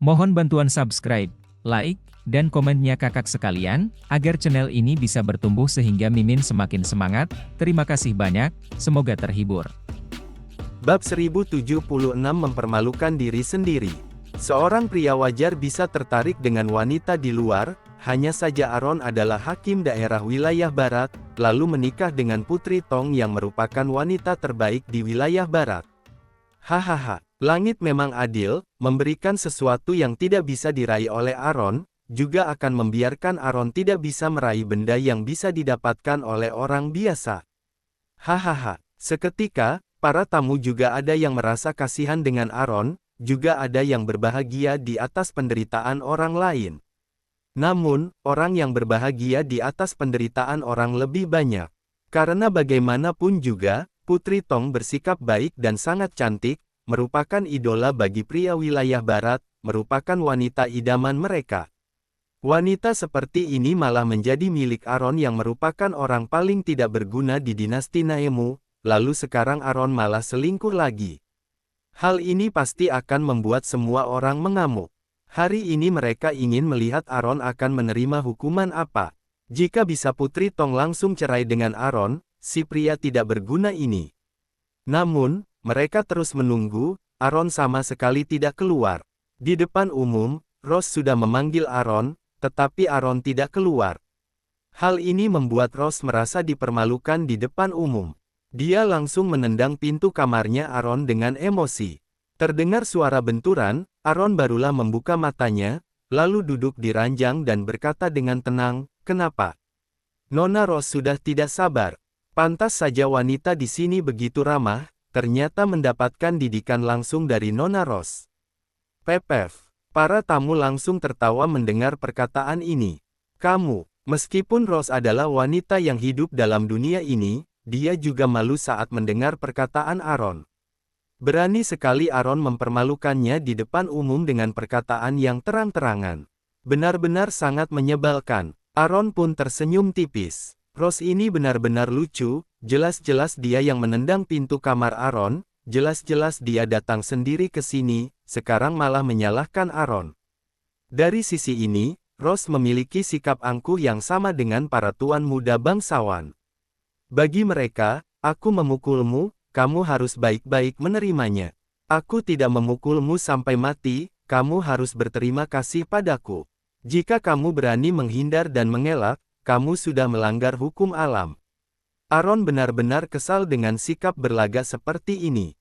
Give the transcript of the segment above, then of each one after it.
Mohon bantuan subscribe, like, dan komennya kakak sekalian, agar channel ini bisa bertumbuh sehingga Mimin semakin semangat. Terima kasih banyak, semoga terhibur. Bab 1076 mempermalukan diri sendiri. Seorang pria wajar bisa tertarik dengan wanita di luar, hanya saja Aaron adalah hakim daerah wilayah barat, lalu menikah dengan Putri Tong yang merupakan wanita terbaik di wilayah barat. Hahaha, langit memang adil, memberikan sesuatu yang tidak bisa diraih oleh Aaron, juga akan membiarkan Aaron tidak bisa meraih benda yang bisa didapatkan oleh orang biasa. Hahaha, seketika, para tamu juga ada yang merasa kasihan dengan Aaron, juga ada yang berbahagia di atas penderitaan orang lain. Namun, orang yang berbahagia di atas penderitaan orang lebih banyak. Karena bagaimanapun juga, Putri Tong bersikap baik dan sangat cantik, merupakan idola bagi pria wilayah barat, merupakan wanita idaman mereka. Wanita seperti ini malah menjadi milik Aaron yang merupakan orang paling tidak berguna di dinasti Naemu, lalu sekarang Aaron malah selingkuh lagi. Hal ini pasti akan membuat semua orang mengamuk. Hari ini mereka ingin melihat Aaron akan menerima hukuman apa. Jika bisa Putri Tong langsung cerai dengan Aaron, si pria tidak berguna ini. Namun, mereka terus menunggu, Aaron sama sekali tidak keluar. Di depan umum, Rose sudah memanggil Aaron, tetapi Aaron tidak keluar. Hal ini membuat Rose merasa dipermalukan di depan umum. Dia langsung menendang pintu kamarnya Aaron dengan emosi. Terdengar suara benturan, Aaron barulah membuka matanya, lalu duduk di ranjang dan berkata dengan tenang, "Kenapa?" Nona Rose sudah tidak sabar. Pantas saja wanita di sini begitu ramah, ternyata mendapatkan didikan langsung dari Nona Rose. Pepef. Para tamu langsung tertawa mendengar perkataan ini. Kamu, meskipun Rose adalah wanita yang hidup dalam dunia ini, dia juga malu saat mendengar perkataan Aaron. Berani sekali Aaron mempermalukannya di depan umum dengan perkataan yang terang-terangan. Benar-benar sangat menyebalkan. Aaron pun tersenyum tipis. Rose ini benar-benar lucu, jelas-jelas dia yang menendang pintu kamar Aaron, jelas-jelas dia datang sendiri ke sini, sekarang malah menyalahkan Aaron. Dari sisi ini, Rose memiliki sikap angkuh yang sama dengan para tuan muda bangsawan. Bagi mereka, aku memukulmu, kamu harus baik-baik menerimanya. Aku tidak memukulmu sampai mati, kamu harus berterima kasih padaku. Jika kamu berani menghindar dan mengelak, kamu sudah melanggar hukum alam. Aaron benar-benar kesal dengan sikap berlaga seperti ini.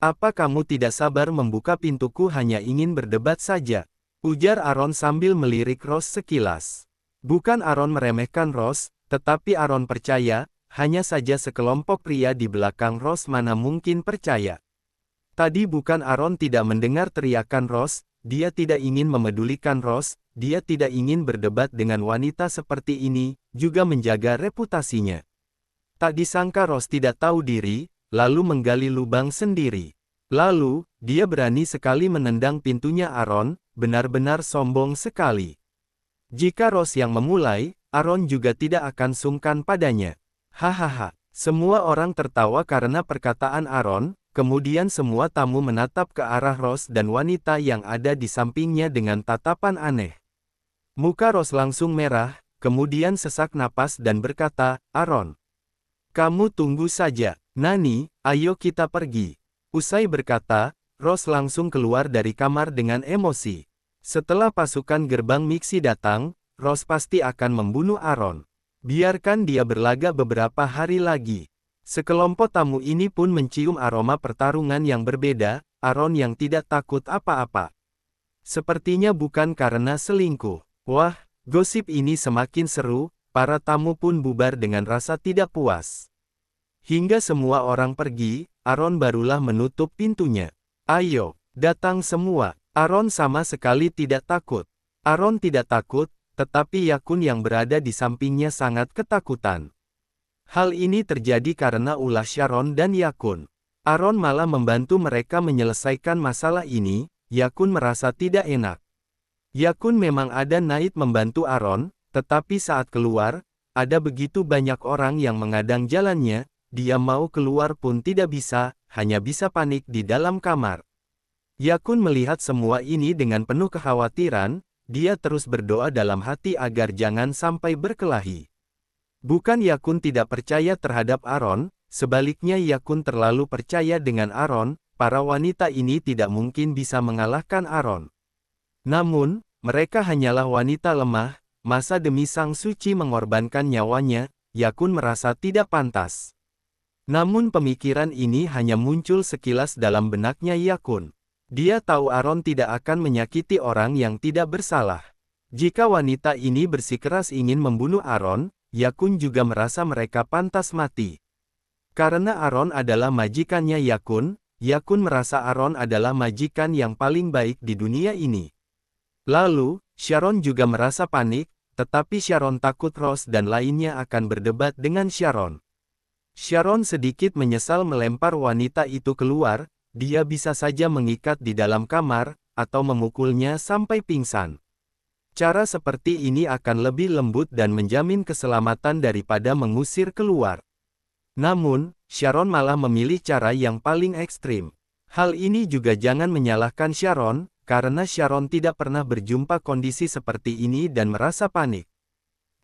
Apa kamu tidak sabar membuka pintuku hanya ingin berdebat saja? Ujar Aaron sambil melirik Rose sekilas. Bukan Aaron meremehkan Rose, tetapi Aaron percaya, hanya saja sekelompok pria di belakang Rose mana mungkin percaya. Tadi bukan Aaron tidak mendengar teriakan Rose, dia tidak ingin memedulikan Rose, dia tidak ingin berdebat dengan wanita seperti ini, juga menjaga reputasinya. Tak disangka Rose tidak tahu diri, lalu menggali lubang sendiri. Lalu, dia berani sekali menendang pintunya Aaron, benar-benar sombong sekali. Jika Rose yang memulai, Aaron juga tidak akan sungkan padanya. Hahaha, semua orang tertawa karena perkataan Aaron, kemudian semua tamu menatap ke arah Rose dan wanita yang ada di sampingnya dengan tatapan aneh. Muka Rose langsung merah, kemudian sesak napas dan berkata, "Aaron, kamu tunggu saja. Nani, ayo kita pergi." Usai berkata, Rose langsung keluar dari kamar dengan emosi. Setelah pasukan gerbang miksi datang, Rose pasti akan membunuh Aaron. Biarkan dia berlaga beberapa hari lagi. Sekelompok tamu ini pun mencium aroma pertarungan yang berbeda, Aaron yang tidak takut apa-apa. Sepertinya bukan karena selingkuh. Wah, gosip ini semakin seru, para tamu pun bubar dengan rasa tidak puas. Hingga semua orang pergi, Aaron barulah menutup pintunya. Ayo, datang semua. Aaron sama sekali tidak takut. Aaron tidak takut, tetapi Yakun yang berada di sampingnya sangat ketakutan. Hal ini terjadi karena ulah Sharon dan Yakun. Aaron malah membantu mereka menyelesaikan masalah ini, Yakun merasa tidak enak. Yakun memang ada niat membantu Aaron, tetapi saat keluar, ada begitu banyak orang yang mengadang jalannya, dia mau keluar pun tidak bisa, hanya bisa panik di dalam kamar. Yakun melihat semua ini dengan penuh kekhawatiran, dia terus berdoa dalam hati agar jangan sampai berkelahi. Bukan Yakun tidak percaya terhadap Aron, sebaliknya Yakun terlalu percaya dengan Aron, para wanita ini tidak mungkin bisa mengalahkan Aron. Namun, mereka hanyalah wanita lemah, masa demi Sang Suci mengorbankan nyawanya, Yakun merasa tidak pantas. Namun pemikiran ini hanya muncul sekilas dalam benaknya Yakun. Dia tahu Aron tidak akan menyakiti orang yang tidak bersalah. Jika wanita ini bersikeras ingin membunuh Aron, Yakun juga merasa mereka pantas mati. Karena Aron adalah majikannya Yakun, Yakun merasa Aron adalah majikan yang paling baik di dunia ini. Lalu, Sharon juga merasa panik, tetapi Sharon takut Rose dan lainnya akan berdebat dengan Sharon. Sharon sedikit menyesal melempar wanita itu keluar, dia bisa saja mengikat di dalam kamar, atau memukulnya sampai pingsan. Cara seperti ini akan lebih lembut dan menjamin keselamatan daripada mengusir keluar. Namun, Sharon malah memilih cara yang paling ekstrim. Hal ini juga jangan menyalahkan Sharon, karena Sharon tidak pernah berjumpa kondisi seperti ini dan merasa panik.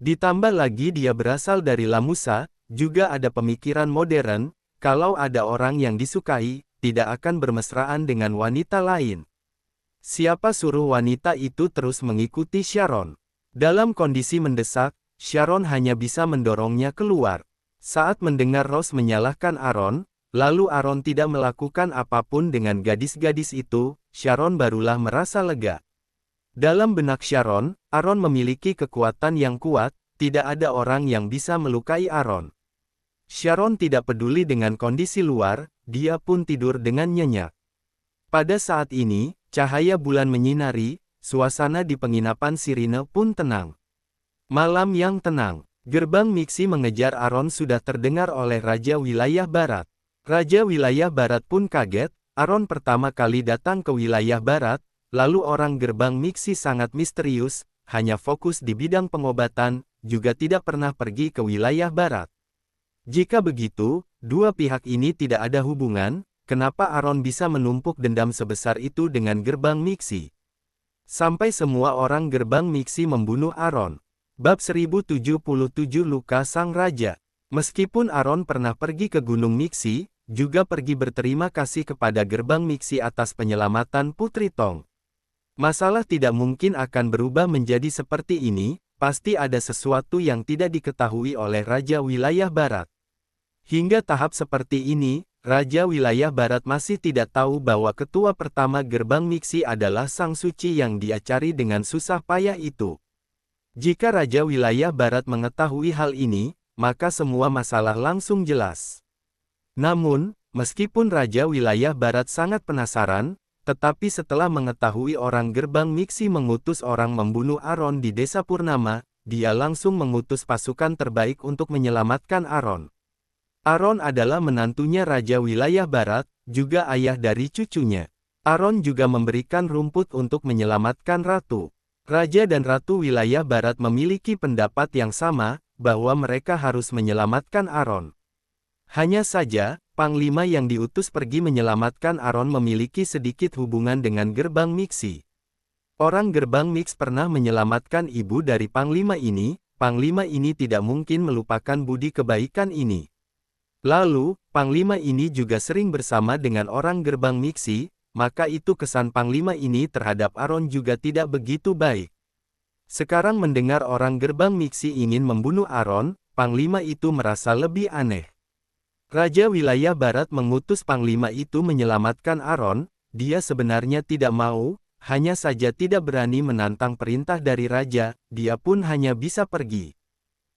Ditambah lagi dia berasal dari Lamusa, juga ada pemikiran modern, kalau ada orang yang disukai, tidak akan bermesraan dengan wanita lain. Siapa suruh wanita itu terus mengikuti Sharon? Dalam kondisi mendesak, Sharon hanya bisa mendorongnya keluar. Saat mendengar Rose menyalahkan Aron, lalu Aron tidak melakukan apapun dengan gadis-gadis itu, Sharon barulah merasa lega. Dalam benak Sharon, Aron memiliki kekuatan yang kuat, tidak ada orang yang bisa melukai Aron. Sharon tidak peduli dengan kondisi luar, dia pun tidur dengan nyenyak. Pada saat ini, cahaya bulan menyinari, suasana di penginapan Sirine pun tenang. Malam yang tenang, gerbang miksi mengejar Aron sudah terdengar oleh Raja Wilayah Barat. Raja Wilayah Barat pun kaget, Aron pertama kali datang ke wilayah Barat, lalu orang gerbang miksi sangat misterius, hanya fokus di bidang pengobatan, juga tidak pernah pergi ke wilayah Barat. Jika begitu, dua pihak ini tidak ada hubungan, kenapa Aron bisa menumpuk dendam sebesar itu dengan gerbang miksi? Sampai semua orang gerbang miksi membunuh Aron. Bab 1077 Luka Sang Raja. Meskipun Aron pernah pergi ke Gunung Miksi, juga pergi berterima kasih kepada gerbang miksi atas penyelamatan Putri Tong. Masalah tidak mungkin akan berubah menjadi seperti ini, pasti ada sesuatu yang tidak diketahui oleh Raja Wilayah Barat. Hingga tahap seperti ini, Raja Wilayah Barat masih tidak tahu bahwa ketua pertama gerbang miksi adalah Sang Suci yang dia cari dengan susah payah itu. Jika Raja Wilayah Barat mengetahui hal ini, maka semua masalah langsung jelas. Namun, meskipun Raja Wilayah Barat sangat penasaran, tetapi setelah mengetahui orang gerbang miksi mengutus orang membunuh Aron di Desa Purnama, dia langsung mengutus pasukan terbaik untuk menyelamatkan Aron. Aron adalah menantunya Raja Wilayah Barat, juga ayah dari cucunya. Aron juga memberikan rumput untuk menyelamatkan Ratu. Raja dan Ratu Wilayah Barat memiliki pendapat yang sama, bahwa mereka harus menyelamatkan Aron. Hanya saja, Panglima yang diutus pergi menyelamatkan Aron memiliki sedikit hubungan dengan gerbang miksi. Orang gerbang mix pernah menyelamatkan ibu dari Panglima ini tidak mungkin melupakan budi kebaikan ini. Lalu, Panglima ini juga sering bersama dengan orang gerbang miksi, maka itu kesan Panglima ini terhadap Aron juga tidak begitu baik. Sekarang mendengar orang gerbang miksi ingin membunuh Aron, Panglima itu merasa lebih aneh. Raja Wilayah Barat mengutus Panglima itu menyelamatkan Aron, dia sebenarnya tidak mau, hanya saja tidak berani menantang perintah dari Raja, dia pun hanya bisa pergi.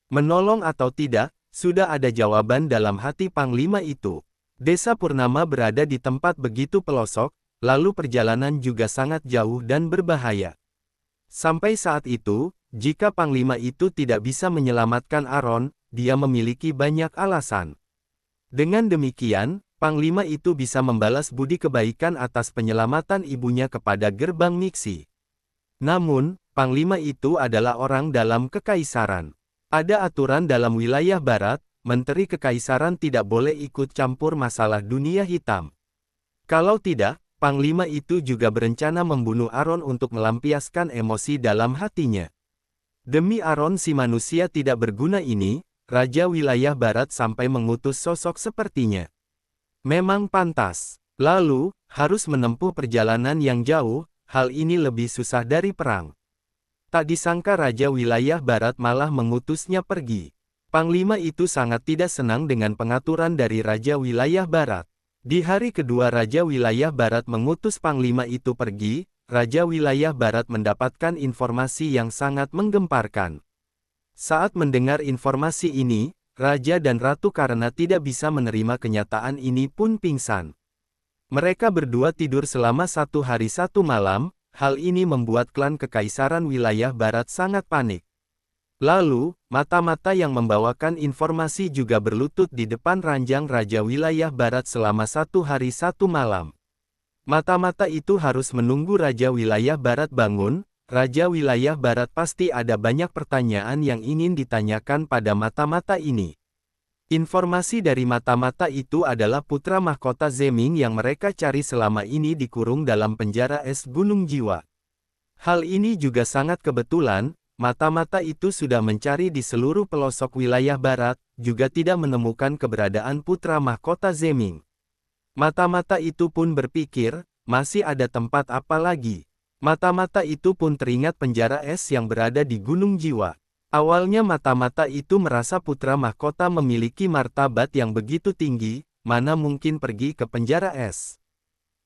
Menolong atau tidak, sudah ada jawaban dalam hati Panglima itu. Desa Purnama berada di tempat begitu pelosok, lalu perjalanan juga sangat jauh dan berbahaya. Sampai saat itu, jika Panglima itu tidak bisa menyelamatkan Aron, dia memiliki banyak alasan. Dengan demikian, Panglima itu bisa membalas budi kebaikan atas penyelamatan ibunya kepada gerbang miksi. Namun, Panglima itu adalah orang dalam kekaisaran. Ada aturan dalam wilayah Barat, Menteri Kekaisaran tidak boleh ikut campur masalah dunia hitam. Kalau tidak, Panglima itu juga berencana membunuh Aron untuk melampiaskan emosi dalam hatinya. Demi Aron si manusia tidak berguna ini, Raja Wilayah Barat sampai mengutus sosok sepertinya. Memang pantas. Lalu, harus menempuh perjalanan yang jauh, hal ini lebih susah dari perang. Tak disangka Raja Wilayah Barat malah mengutusnya pergi. Panglima itu sangat tidak senang dengan pengaturan dari Raja Wilayah Barat. Di hari kedua Raja Wilayah Barat mengutus Panglima itu pergi, Raja Wilayah Barat mendapatkan informasi yang sangat menggemparkan. Saat mendengar informasi ini, Raja dan Ratu karena tidak bisa menerima kenyataan ini pun pingsan. Mereka berdua tidur selama 1 hari 1 malam, hal ini membuat klan Kekaisaran Wilayah Barat sangat panik. Lalu, mata-mata yang membawakan informasi juga berlutut di depan ranjang Raja Wilayah Barat selama 1 hari 1 malam. Mata-mata itu harus menunggu Raja Wilayah Barat bangun. Raja Wilayah Barat pasti ada banyak pertanyaan yang ingin ditanyakan pada mata-mata ini. Informasi dari mata-mata itu adalah putra mahkota Zeming yang mereka cari selama ini dikurung dalam penjara es Gunung Jiwa. Hal ini juga sangat kebetulan. Mata-mata itu sudah mencari di seluruh pelosok wilayah barat, juga tidak menemukan keberadaan putra mahkota Zeming. Mata-mata itu pun berpikir, masih ada tempat apa lagi? Mata-mata itu pun teringat penjara es yang berada di Gunung Jiwa. Awalnya mata-mata itu merasa putra mahkota memiliki martabat yang begitu tinggi, mana mungkin pergi ke penjara es.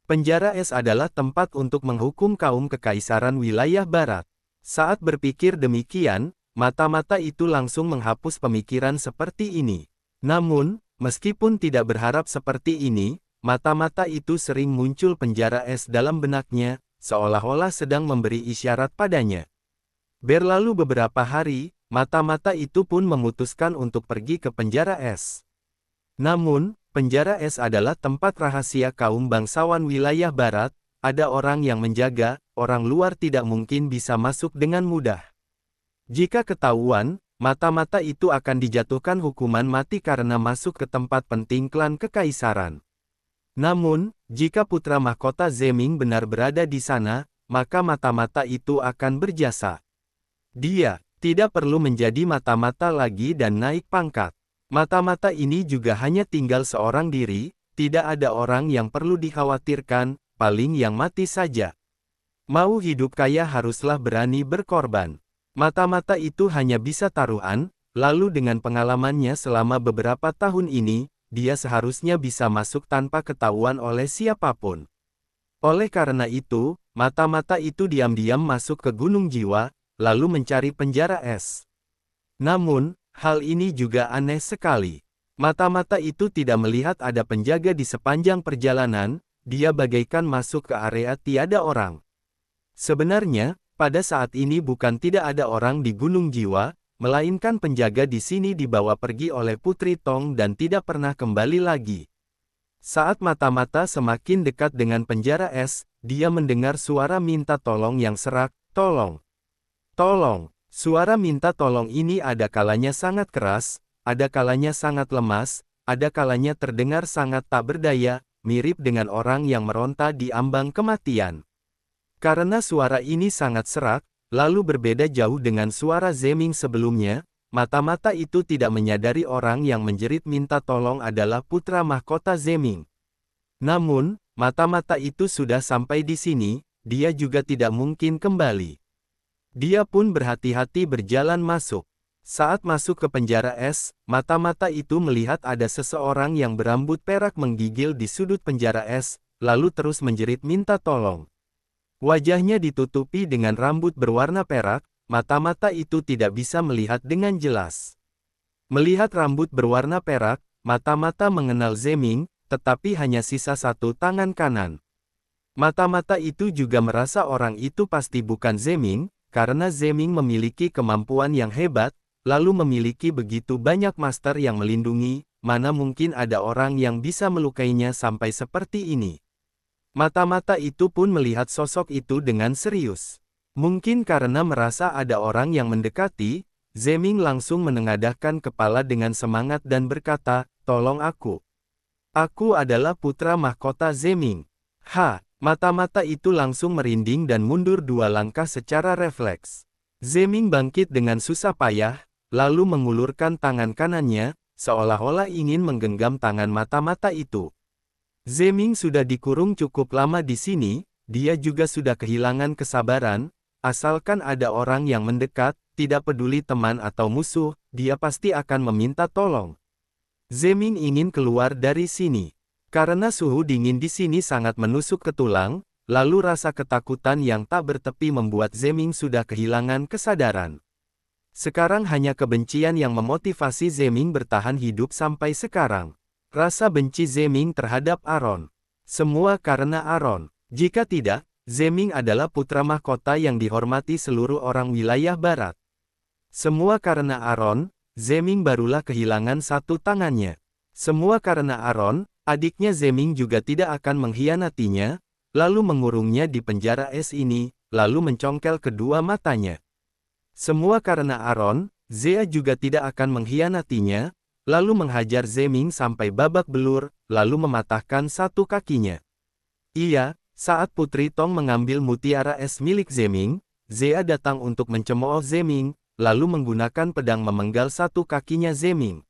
Penjara es adalah tempat untuk menghukum kaum Kekaisaran Wilayah Barat. Saat berpikir demikian, mata-mata itu langsung menghapus pemikiran seperti ini. Namun, meskipun tidak berharap seperti ini, mata-mata itu sering muncul penjara es dalam benaknya, seolah-olah sedang memberi isyarat padanya. Berlalu beberapa hari, mata-mata itu pun memutuskan untuk pergi ke penjara es. Namun, penjara es adalah tempat rahasia kaum bangsawan wilayah barat, ada orang yang menjaga, orang luar tidak mungkin bisa masuk dengan mudah. Jika ketahuan, mata-mata itu akan dijatuhkan hukuman mati karena masuk ke tempat penting klan Kekaisaran. Namun, jika putra mahkota Zeming benar berada di sana, maka mata-mata itu akan berjasa. Dia tidak perlu menjadi mata-mata lagi dan naik pangkat. Mata-mata ini juga hanya tinggal seorang diri, tidak ada orang yang perlu dikhawatirkan, paling yang mati saja. Mau hidup kaya haruslah berani berkorban. Mata-mata itu hanya bisa taruhan, lalu dengan pengalamannya selama beberapa tahun ini, dia seharusnya bisa masuk tanpa ketahuan oleh siapapun. Oleh karena itu, mata-mata itu diam-diam masuk ke Gunung Jiwa, lalu mencari penjara es. Namun, hal ini juga aneh sekali. Mata-mata itu tidak melihat ada penjaga di sepanjang perjalanan, dia bagaikan masuk ke area tiada orang. Sebenarnya, pada saat ini bukan tidak ada orang di Gunung Jiwa, melainkan penjaga di sini dibawa pergi oleh Putri Tong dan tidak pernah kembali lagi. Saat mata-mata semakin dekat dengan penjara es, dia mendengar suara minta tolong yang serak, "Tolong! Tolong!" Suara minta tolong ini ada kalanya sangat keras, ada kalanya sangat lemas, ada kalanya terdengar sangat tak berdaya, mirip dengan orang yang meronta di ambang kematian. Karena suara ini sangat serak, lalu berbeda jauh dengan suara Zeming sebelumnya, mata-mata itu tidak menyadari orang yang menjerit minta tolong adalah putra mahkota Zeming. Namun, mata-mata itu sudah sampai di sini, dia juga tidak mungkin kembali. Dia pun berhati-hati berjalan masuk. Saat masuk ke penjara es, mata-mata itu melihat ada seseorang yang berambut perak menggigil di sudut penjara es, lalu terus menjerit minta tolong. Wajahnya ditutupi dengan rambut berwarna perak, mata-mata itu tidak bisa melihat dengan jelas. Melihat rambut berwarna perak, mata-mata mengenal Zeming, tetapi hanya sisa satu tangan kanan. Mata-mata itu juga merasa orang itu pasti bukan Zeming, karena Zeming memiliki kemampuan yang hebat, lalu memiliki begitu banyak master yang melindungi, mana mungkin ada orang yang bisa melukainya sampai seperti ini. Mata-mata itu pun melihat sosok itu dengan serius. Mungkin karena merasa ada orang yang mendekati, Zeming langsung menengadahkan kepala dengan semangat dan berkata, "Tolong aku. Aku adalah putra mahkota Zeming." Mata-mata itu langsung merinding dan mundur 2 langkah secara refleks. Zeming bangkit dengan susah payah, lalu mengulurkan tangan kanannya, seolah-olah ingin menggenggam tangan mata-mata itu. Zeming sudah dikurung cukup lama di sini, dia juga sudah kehilangan kesabaran, asalkan ada orang yang mendekat, tidak peduli teman atau musuh, dia pasti akan meminta tolong. Zeming ingin keluar dari sini. Karena suhu dingin di sini sangat menusuk ke tulang, lalu rasa ketakutan yang tak bertepi membuat Zeming sudah kehilangan kesadaran. Sekarang hanya kebencian yang memotivasi Zeming bertahan hidup sampai sekarang. Rasa benci Zeming terhadap Aron. Semua karena Aron. Jika tidak, Zeming adalah putra mahkota yang dihormati seluruh orang wilayah barat. Semua karena Aron, Zeming barulah kehilangan satu tangannya. Semua karena Aron, adiknya Zeming juga tidak akan mengkhianatinya, lalu mengurungnya di penjara es ini, lalu mencongkel kedua matanya. Semua karena Aron, Zea juga tidak akan mengkhianatinya, lalu menghajar Zeming sampai babak belur, lalu mematahkan satu kakinya. Iya, saat Putri Tong mengambil mutiara es milik Zeming, Zea datang untuk mencemooh Zeming, lalu menggunakan pedang memenggal satu kakinya Zeming.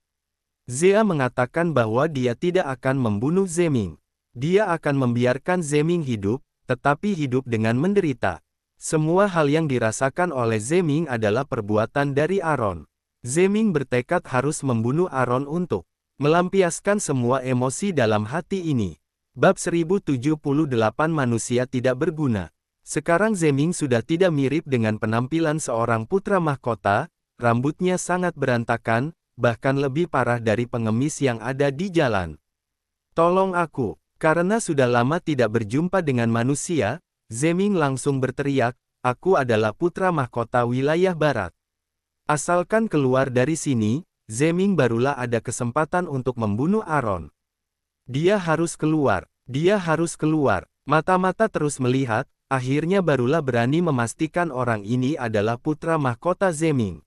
Zea mengatakan bahwa dia tidak akan membunuh Zeming. Dia akan membiarkan Zeming hidup, tetapi hidup dengan menderita. Semua hal yang dirasakan oleh Zeming adalah perbuatan dari Aron. Zeming bertekad harus membunuh Aron untuk melampiaskan semua emosi dalam hati ini. Bab 1078 Manusia Tidak Berguna. Sekarang Zeming sudah tidak mirip dengan penampilan seorang putra mahkota, rambutnya sangat berantakan, bahkan lebih parah dari pengemis yang ada di jalan. Tolong aku, karena sudah lama tidak berjumpa dengan manusia, Zeming langsung berteriak, aku adalah putra mahkota wilayah barat. Asalkan keluar dari sini, Zeming barulah ada kesempatan untuk membunuh Aron. Dia harus keluar, dia harus keluar. Mata-mata terus melihat, akhirnya barulah berani memastikan orang ini adalah putra mahkota Zeming.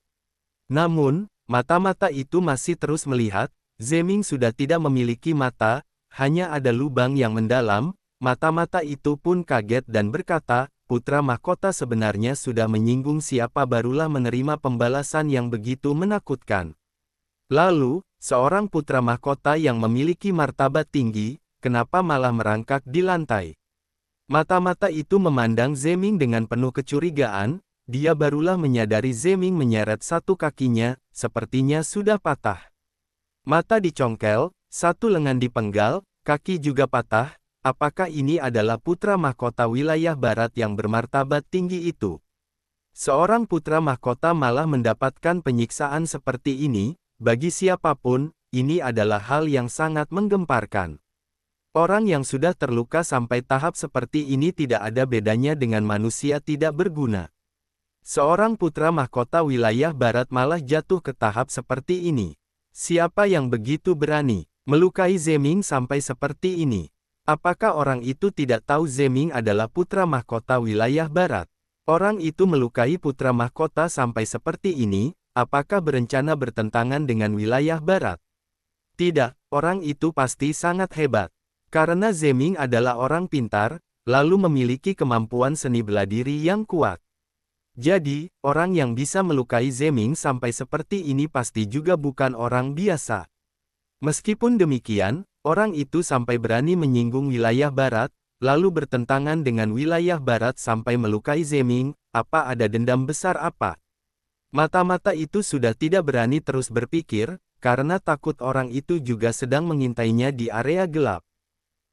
Namun, mata-mata itu masih terus melihat, Zeming sudah tidak memiliki mata, hanya ada lubang yang mendalam, mata-mata itu pun kaget dan berkata, putra mahkota sebenarnya sudah menyinggung siapa barulah menerima pembalasan yang begitu menakutkan. Lalu, seorang putra mahkota yang memiliki martabat tinggi, kenapa malah merangkak di lantai? Mata-mata itu memandang Zeming dengan penuh kecurigaan, dia barulah menyadari Zeming menyeret satu kakinya, sepertinya sudah patah. Mata dicongkel, satu lengan dipenggal, kaki juga patah, apakah ini adalah putra mahkota wilayah barat yang bermartabat tinggi itu? Seorang putra mahkota malah mendapatkan penyiksaan seperti ini, bagi siapapun, ini adalah hal yang sangat menggemparkan. Orang yang sudah terluka sampai tahap seperti ini tidak ada bedanya dengan manusia tidak berguna. Seorang putra mahkota wilayah barat malah jatuh ke tahap seperti ini. Siapa yang begitu berani melukai Zeming sampai seperti ini? Apakah orang itu tidak tahu Zeming adalah putra mahkota wilayah barat? Orang itu melukai putra mahkota sampai seperti ini, apakah berencana bertentangan dengan wilayah barat? Tidak, orang itu pasti sangat hebat. Karena Zeming adalah orang pintar, lalu memiliki kemampuan seni bela diri yang kuat. Jadi, orang yang bisa melukai Zeming sampai seperti ini pasti juga bukan orang biasa. Meskipun demikian, orang itu sampai berani menyinggung wilayah barat, lalu bertentangan dengan wilayah barat sampai melukai Zeming, apa ada dendam besar apa? Mata-mata itu sudah tidak berani terus berpikir, karena takut orang itu juga sedang mengintainya di area gelap.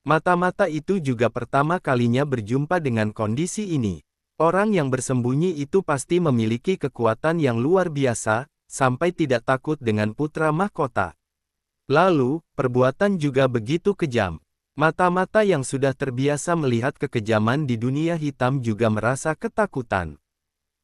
Mata-mata itu juga pertama kalinya berjumpa dengan kondisi ini. Orang yang bersembunyi itu pasti memiliki kekuatan yang luar biasa, sampai tidak takut dengan putra mahkota. Lalu, perbuatan juga begitu kejam. Mata-mata yang sudah terbiasa melihat kekejaman di dunia hitam juga merasa ketakutan.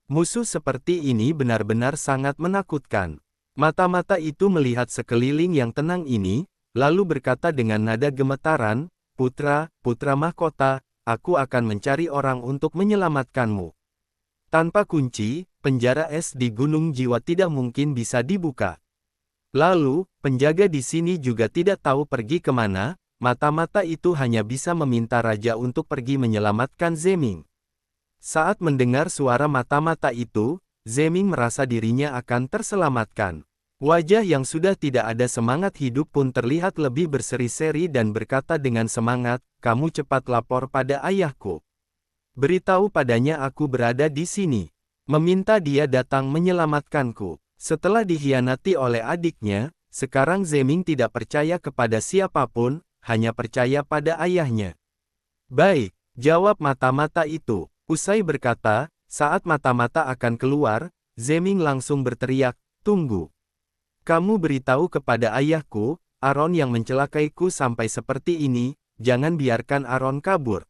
Musuh seperti ini benar-benar sangat menakutkan. Mata-mata itu melihat sekeliling yang tenang ini, lalu berkata dengan nada gemetaran, putra mahkota, aku akan mencari orang untuk menyelamatkanmu. Tanpa kunci, penjara es di Gunung Jiwa tidak mungkin bisa dibuka. Lalu, penjaga di sini juga tidak tahu pergi kemana, mata-mata itu hanya bisa meminta raja untuk pergi menyelamatkan Zeming. Saat mendengar suara mata-mata itu, Zeming merasa dirinya akan terselamatkan. Wajah yang sudah tidak ada semangat hidup pun terlihat lebih berseri-seri dan berkata dengan semangat, "Kamu cepat lapor pada ayahku. Beritahu padanya aku berada di sini. Meminta dia datang menyelamatkanku." Setelah dikhianati oleh adiknya, sekarang Zeming tidak percaya kepada siapapun, hanya percaya pada ayahnya. "Baik," jawab mata-mata itu. Usai berkata, saat mata-mata akan keluar, Zeming langsung berteriak, "Tunggu. Kamu beritahu kepada ayahku, Aron yang mencelakaiku sampai seperti ini, jangan biarkan Aron kabur."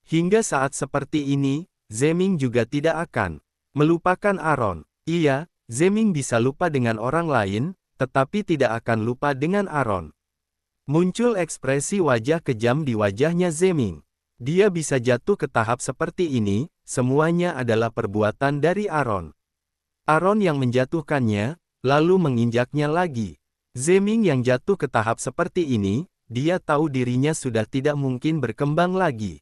Hingga saat seperti ini, Zeming juga tidak akan melupakan Aron. Iya, Zeming bisa lupa dengan orang lain, tetapi tidak akan lupa dengan Aron. Muncul ekspresi wajah kejam di wajahnya Zeming. Dia bisa jatuh ke tahap seperti ini, semuanya adalah perbuatan dari Aron. Aron yang menjatuhkannya, lalu menginjaknya lagi. Zeming yang jatuh ke tahap seperti ini, dia tahu dirinya sudah tidak mungkin berkembang lagi.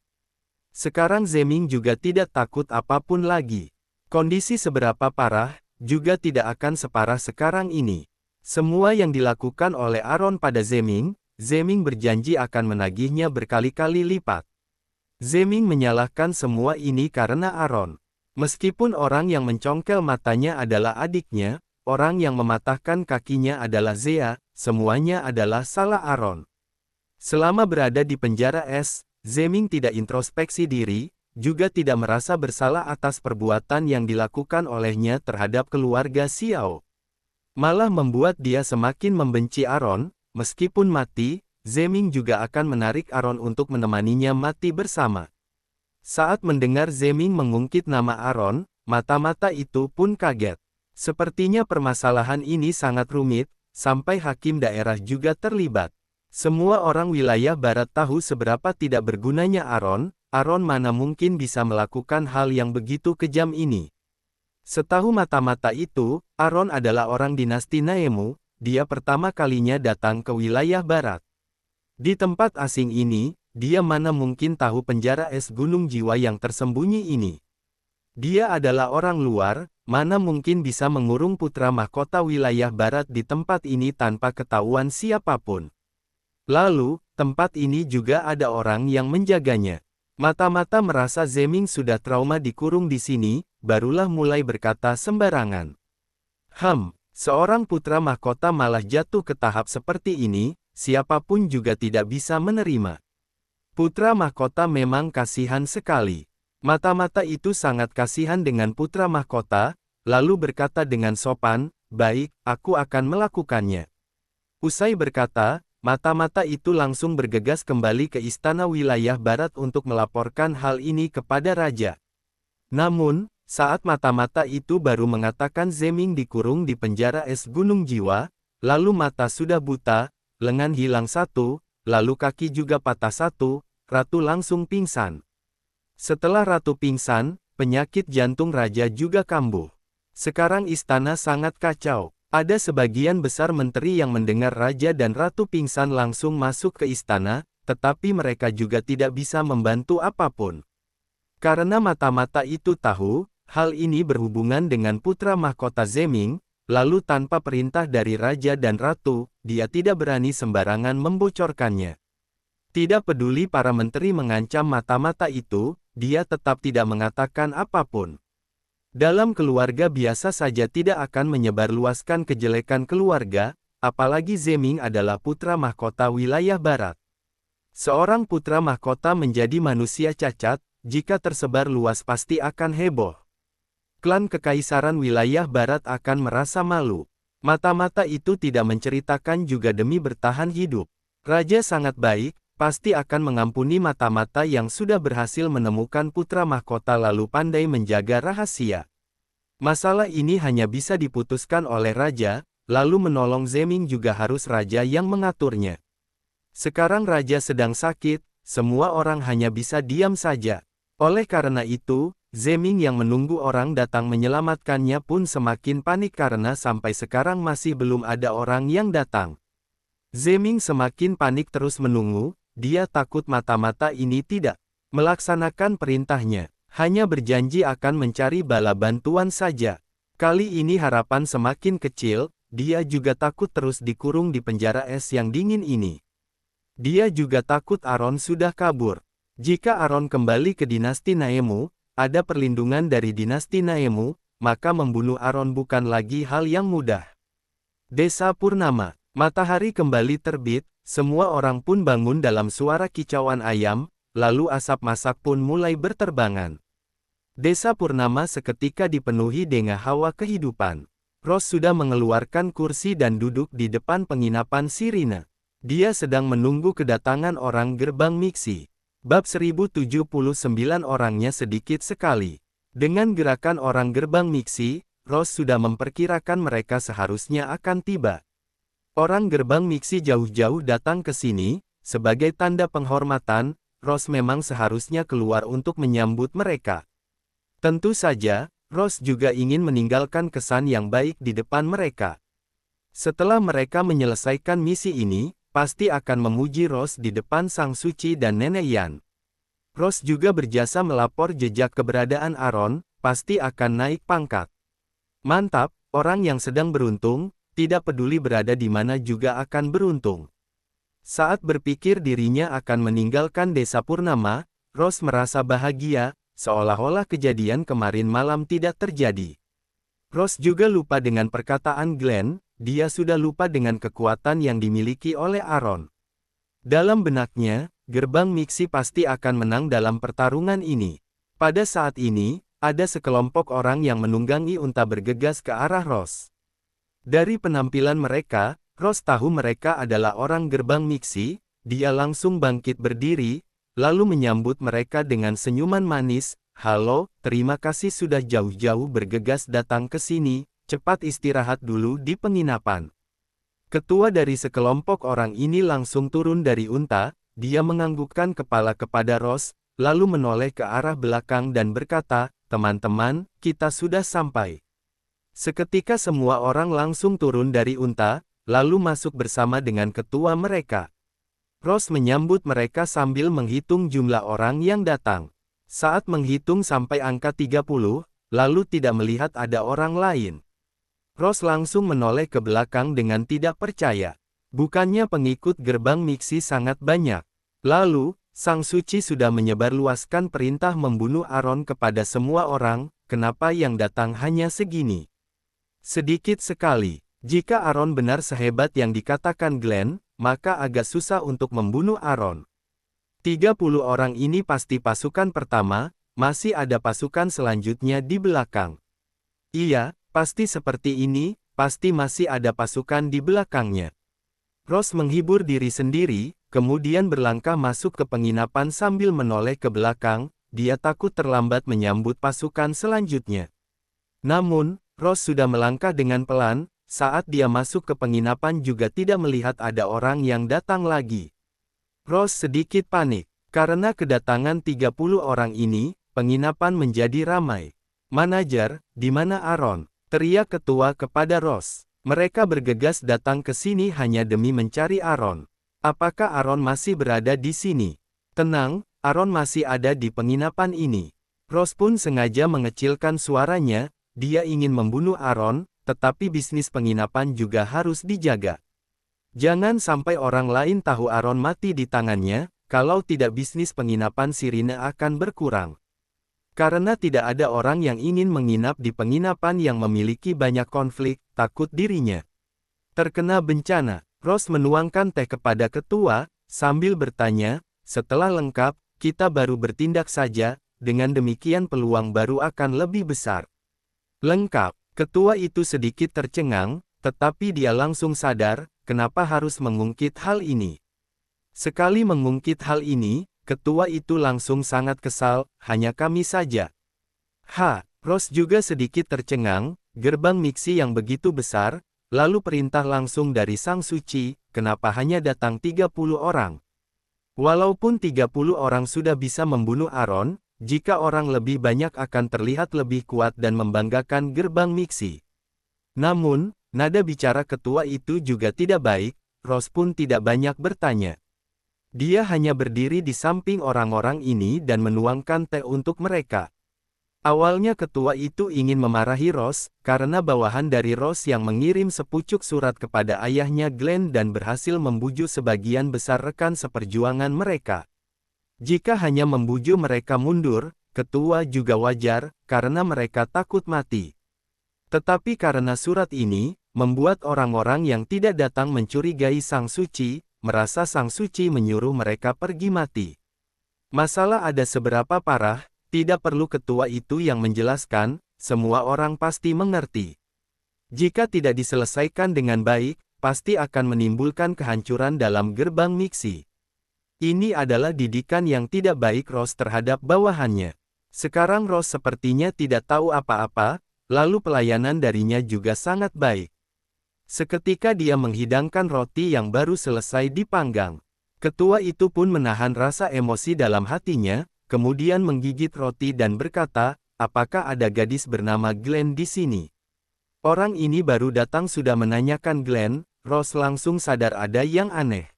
Sekarang Zeming juga tidak takut apapun lagi. Kondisi seberapa parah, juga tidak akan separah sekarang ini. Semua yang dilakukan oleh Aron pada Zeming, Zeming berjanji akan menagihnya berkali-kali lipat. Zeming menyalahkan semua ini karena Aron. Meskipun orang yang mencongkel matanya adalah adiknya, orang yang mematahkan kakinya adalah Zea, semuanya adalah salah Aron. Selama berada di penjara es, Zeming tidak introspeksi diri, juga tidak merasa bersalah atas perbuatan yang dilakukan olehnya terhadap keluarga Xiao. Malah membuat dia semakin membenci Aron, meskipun mati, Zeming juga akan menarik Aron untuk menemaninya mati bersama. Saat mendengar Zeming mengungkit nama Aron, mata-mata itu pun kaget. Sepertinya permasalahan ini sangat rumit, sampai hakim daerah juga terlibat. Semua orang wilayah barat tahu seberapa tidak bergunanya Aron. Aron mana mungkin bisa melakukan hal yang begitu kejam ini. Setahu mata-mata itu, Aron adalah orang dinasti Naemu, dia pertama kalinya datang ke wilayah barat. Di tempat asing ini, dia mana mungkin tahu penjara es Gunung Jiwa yang tersembunyi ini. Dia adalah orang luar, mana mungkin bisa mengurung putra mahkota wilayah barat di tempat ini tanpa ketahuan siapapun. Lalu, tempat ini juga ada orang yang menjaganya. Mata-mata merasa Zeming sudah trauma dikurung di sini, barulah mulai berkata sembarangan. Seorang putra mahkota malah jatuh ke tahap seperti ini, siapapun juga tidak bisa menerima. Putra mahkota memang kasihan sekali. Mata-mata itu sangat kasihan dengan putra mahkota, lalu berkata dengan sopan, "Baik, aku akan melakukannya." Usai berkata, mata-mata itu langsung bergegas kembali ke istana wilayah barat untuk melaporkan hal ini kepada raja. Namun, saat mata-mata itu baru mengatakan Zeming dikurung di penjara es Gunung Jiwa, lalu mata sudah buta, lengan hilang satu, lalu kaki juga patah satu, ratu langsung pingsan. Setelah ratu pingsan, penyakit jantung raja juga kambuh. Sekarang istana sangat kacau. Ada sebagian besar menteri yang mendengar raja dan ratu pingsan langsung masuk ke istana, tetapi mereka juga tidak bisa membantu apapun. Karena mata-mata itu tahu, hal ini berhubungan dengan putra mahkota Zeming, lalu tanpa perintah dari raja dan ratu, dia tidak berani sembarangan membocorkannya. Tidak peduli para menteri mengancam mata-mata itu, dia tetap tidak mengatakan apapun. Dalam keluarga biasa saja tidak akan menyebarluaskan kejelekan keluarga, apalagi Zeming adalah putra mahkota wilayah barat. Seorang putra mahkota menjadi manusia cacat, jika tersebar luas pasti akan heboh. Klan kekaisaran wilayah barat akan merasa malu. Mata-mata itu tidak menceritakan juga demi bertahan hidup. Raja sangat baik, pasti akan mengampuni mata-mata yang sudah berhasil menemukan putra mahkota lalu pandai menjaga rahasia. Masalah ini hanya bisa diputuskan oleh raja, lalu menolong Zeming juga harus raja yang mengaturnya. Sekarang raja sedang sakit, semua orang hanya bisa diam saja. Oleh karena itu, Zeming yang menunggu orang datang menyelamatkannya pun semakin panik karena sampai sekarang masih belum ada orang yang datang. Zeming semakin panik terus menunggu, dia takut mata-mata ini tidak melaksanakan perintahnya, hanya berjanji akan mencari bala bantuan saja. Kali ini harapan semakin kecil, dia juga takut terus dikurung di penjara es yang dingin ini. Dia juga takut Aron sudah kabur. Jika Aron kembali ke dinasti Naemu, ada perlindungan dari dinasti Naemu, maka membunuh Aron bukan lagi hal yang mudah. Desa Purnama. Matahari kembali terbit, semua orang pun bangun dalam suara kicauan ayam, lalu asap masak pun mulai berterbangan. Desa Purnama seketika dipenuhi dengan hawa kehidupan. Rose sudah mengeluarkan kursi dan duduk di depan penginapan Sirine. Dia sedang menunggu kedatangan orang gerbang miksi. Bab 1079 orangnya sedikit sekali. Dengan gerakan orang gerbang miksi, Rose sudah memperkirakan mereka seharusnya akan tiba. Orang gerbang miksi jauh-jauh datang ke sini, sebagai tanda penghormatan, Rose memang seharusnya keluar untuk menyambut mereka. Tentu saja, Rose juga ingin meninggalkan kesan yang baik di depan mereka. Setelah mereka menyelesaikan misi ini, pasti akan memuji Rose di depan Sang Suci dan Nenek Yan. Rose juga berjasa melapor jejak keberadaan Aron, pasti akan naik pangkat. Mantap, orang yang sedang beruntung, tidak peduli berada di mana juga akan beruntung. Saat berpikir dirinya akan meninggalkan Desa Purnama, Rose merasa bahagia, seolah-olah kejadian kemarin malam tidak terjadi. Rose juga lupa dengan perkataan Glenn, dia sudah lupa dengan kekuatan yang dimiliki oleh Aron. Dalam benaknya, gerbang miksi pasti akan menang dalam pertarungan ini. Pada saat ini, ada sekelompok orang yang menunggangi unta bergegas ke arah Rose. Dari penampilan mereka, Rose tahu mereka adalah orang gerbang miksi. Dia langsung bangkit berdiri, lalu menyambut mereka dengan senyuman manis. Halo, terima kasih sudah jauh-jauh bergegas datang ke sini, cepat istirahat dulu di penginapan. Ketua dari sekelompok orang ini langsung turun dari unta, dia menganggukkan kepala kepada Rose, lalu menoleh ke arah belakang dan berkata, teman-teman, kita sudah sampai. Seketika semua orang langsung turun dari unta, lalu masuk bersama dengan ketua mereka. Rose menyambut mereka sambil menghitung jumlah orang yang datang. Saat menghitung sampai angka 30, lalu tidak melihat ada orang lain. Rose langsung menoleh ke belakang dengan tidak percaya. Bukannya pengikut gerbang miksi sangat banyak. Lalu, Sang Suci sudah menyebarluaskan perintah membunuh Aron kepada semua orang, kenapa yang datang hanya segini? Sedikit sekali. Jika Aron benar sehebat yang dikatakan Glenn, maka agak susah untuk membunuh Aron. 30 orang ini pasti pasukan pertama, masih ada pasukan selanjutnya di belakang. Iya, pasti seperti ini, pasti masih ada pasukan di belakangnya. Rose menghibur diri sendiri, kemudian berlangkah masuk ke penginapan sambil menoleh ke belakang, dia takut terlambat menyambut pasukan selanjutnya. Namun, Rose sudah melangkah dengan pelan, saat dia masuk ke penginapan juga tidak melihat ada orang yang datang lagi. Rose sedikit panik, karena kedatangan 30 orang ini, penginapan menjadi ramai. Manajer, di mana Aron? Teriak ketua kepada Rose. Mereka bergegas datang ke sini hanya demi mencari Aron. Apakah Aron masih berada di sini? Tenang, Aron masih ada di penginapan ini. Rose pun sengaja mengecilkan suaranya. Dia ingin membunuh Aron, tetapi bisnis penginapan juga harus dijaga. Jangan sampai orang lain tahu Aron mati di tangannya, kalau tidak bisnis penginapan Sirine akan berkurang. Karena tidak ada orang yang ingin menginap di penginapan yang memiliki banyak konflik, takut dirinya terkena bencana. Rose menuangkan teh kepada ketua, sambil bertanya, setelah lengkap, kita baru bertindak saja, dengan demikian peluang baru akan lebih besar. Lengkap, ketua itu sedikit tercengang, tetapi dia langsung sadar, kenapa harus mengungkit hal ini. Sekali mengungkit hal ini, ketua itu langsung sangat kesal, hanya kami saja. Rose juga sedikit tercengang, gerbang miksi yang begitu besar, lalu perintah langsung dari Sang Suci, kenapa hanya datang 30 orang? Walaupun 30 orang sudah bisa membunuh Aron, jika orang lebih banyak akan terlihat lebih kuat dan membanggakan gerbang miksi. Namun, nada bicara ketua itu juga tidak baik, Rose pun tidak banyak bertanya. Dia hanya berdiri di samping orang-orang ini dan menuangkan teh untuk mereka. Awalnya ketua itu ingin memarahi Rose, karena bawahan dari Rose yang mengirim sepucuk surat kepada ayahnya Glenn dan berhasil membujuk sebagian besar rekan seperjuangan mereka. Jika hanya membujuk mereka mundur, ketua juga wajar, karena mereka takut mati. Tetapi karena surat ini, membuat orang-orang yang tidak datang mencurigai Sang Suci, merasa Sang Suci menyuruh mereka pergi mati. Masalah ada seberapa parah, tidak perlu ketua itu yang menjelaskan, semua orang pasti mengerti. Jika tidak diselesaikan dengan baik, pasti akan menimbulkan kehancuran dalam gerbang miksi. Ini adalah didikan yang tidak baik Rose terhadap bawahannya. Sekarang Rose sepertinya tidak tahu apa-apa, lalu pelayanan darinya juga sangat baik. Seketika dia menghidangkan roti yang baru selesai dipanggang. Ketua itu pun menahan rasa emosi dalam hatinya, kemudian menggigit roti dan berkata, apakah ada gadis bernama Glenn di sini? Orang ini baru datang sudah menanyakan Glenn, Rose langsung sadar ada yang aneh.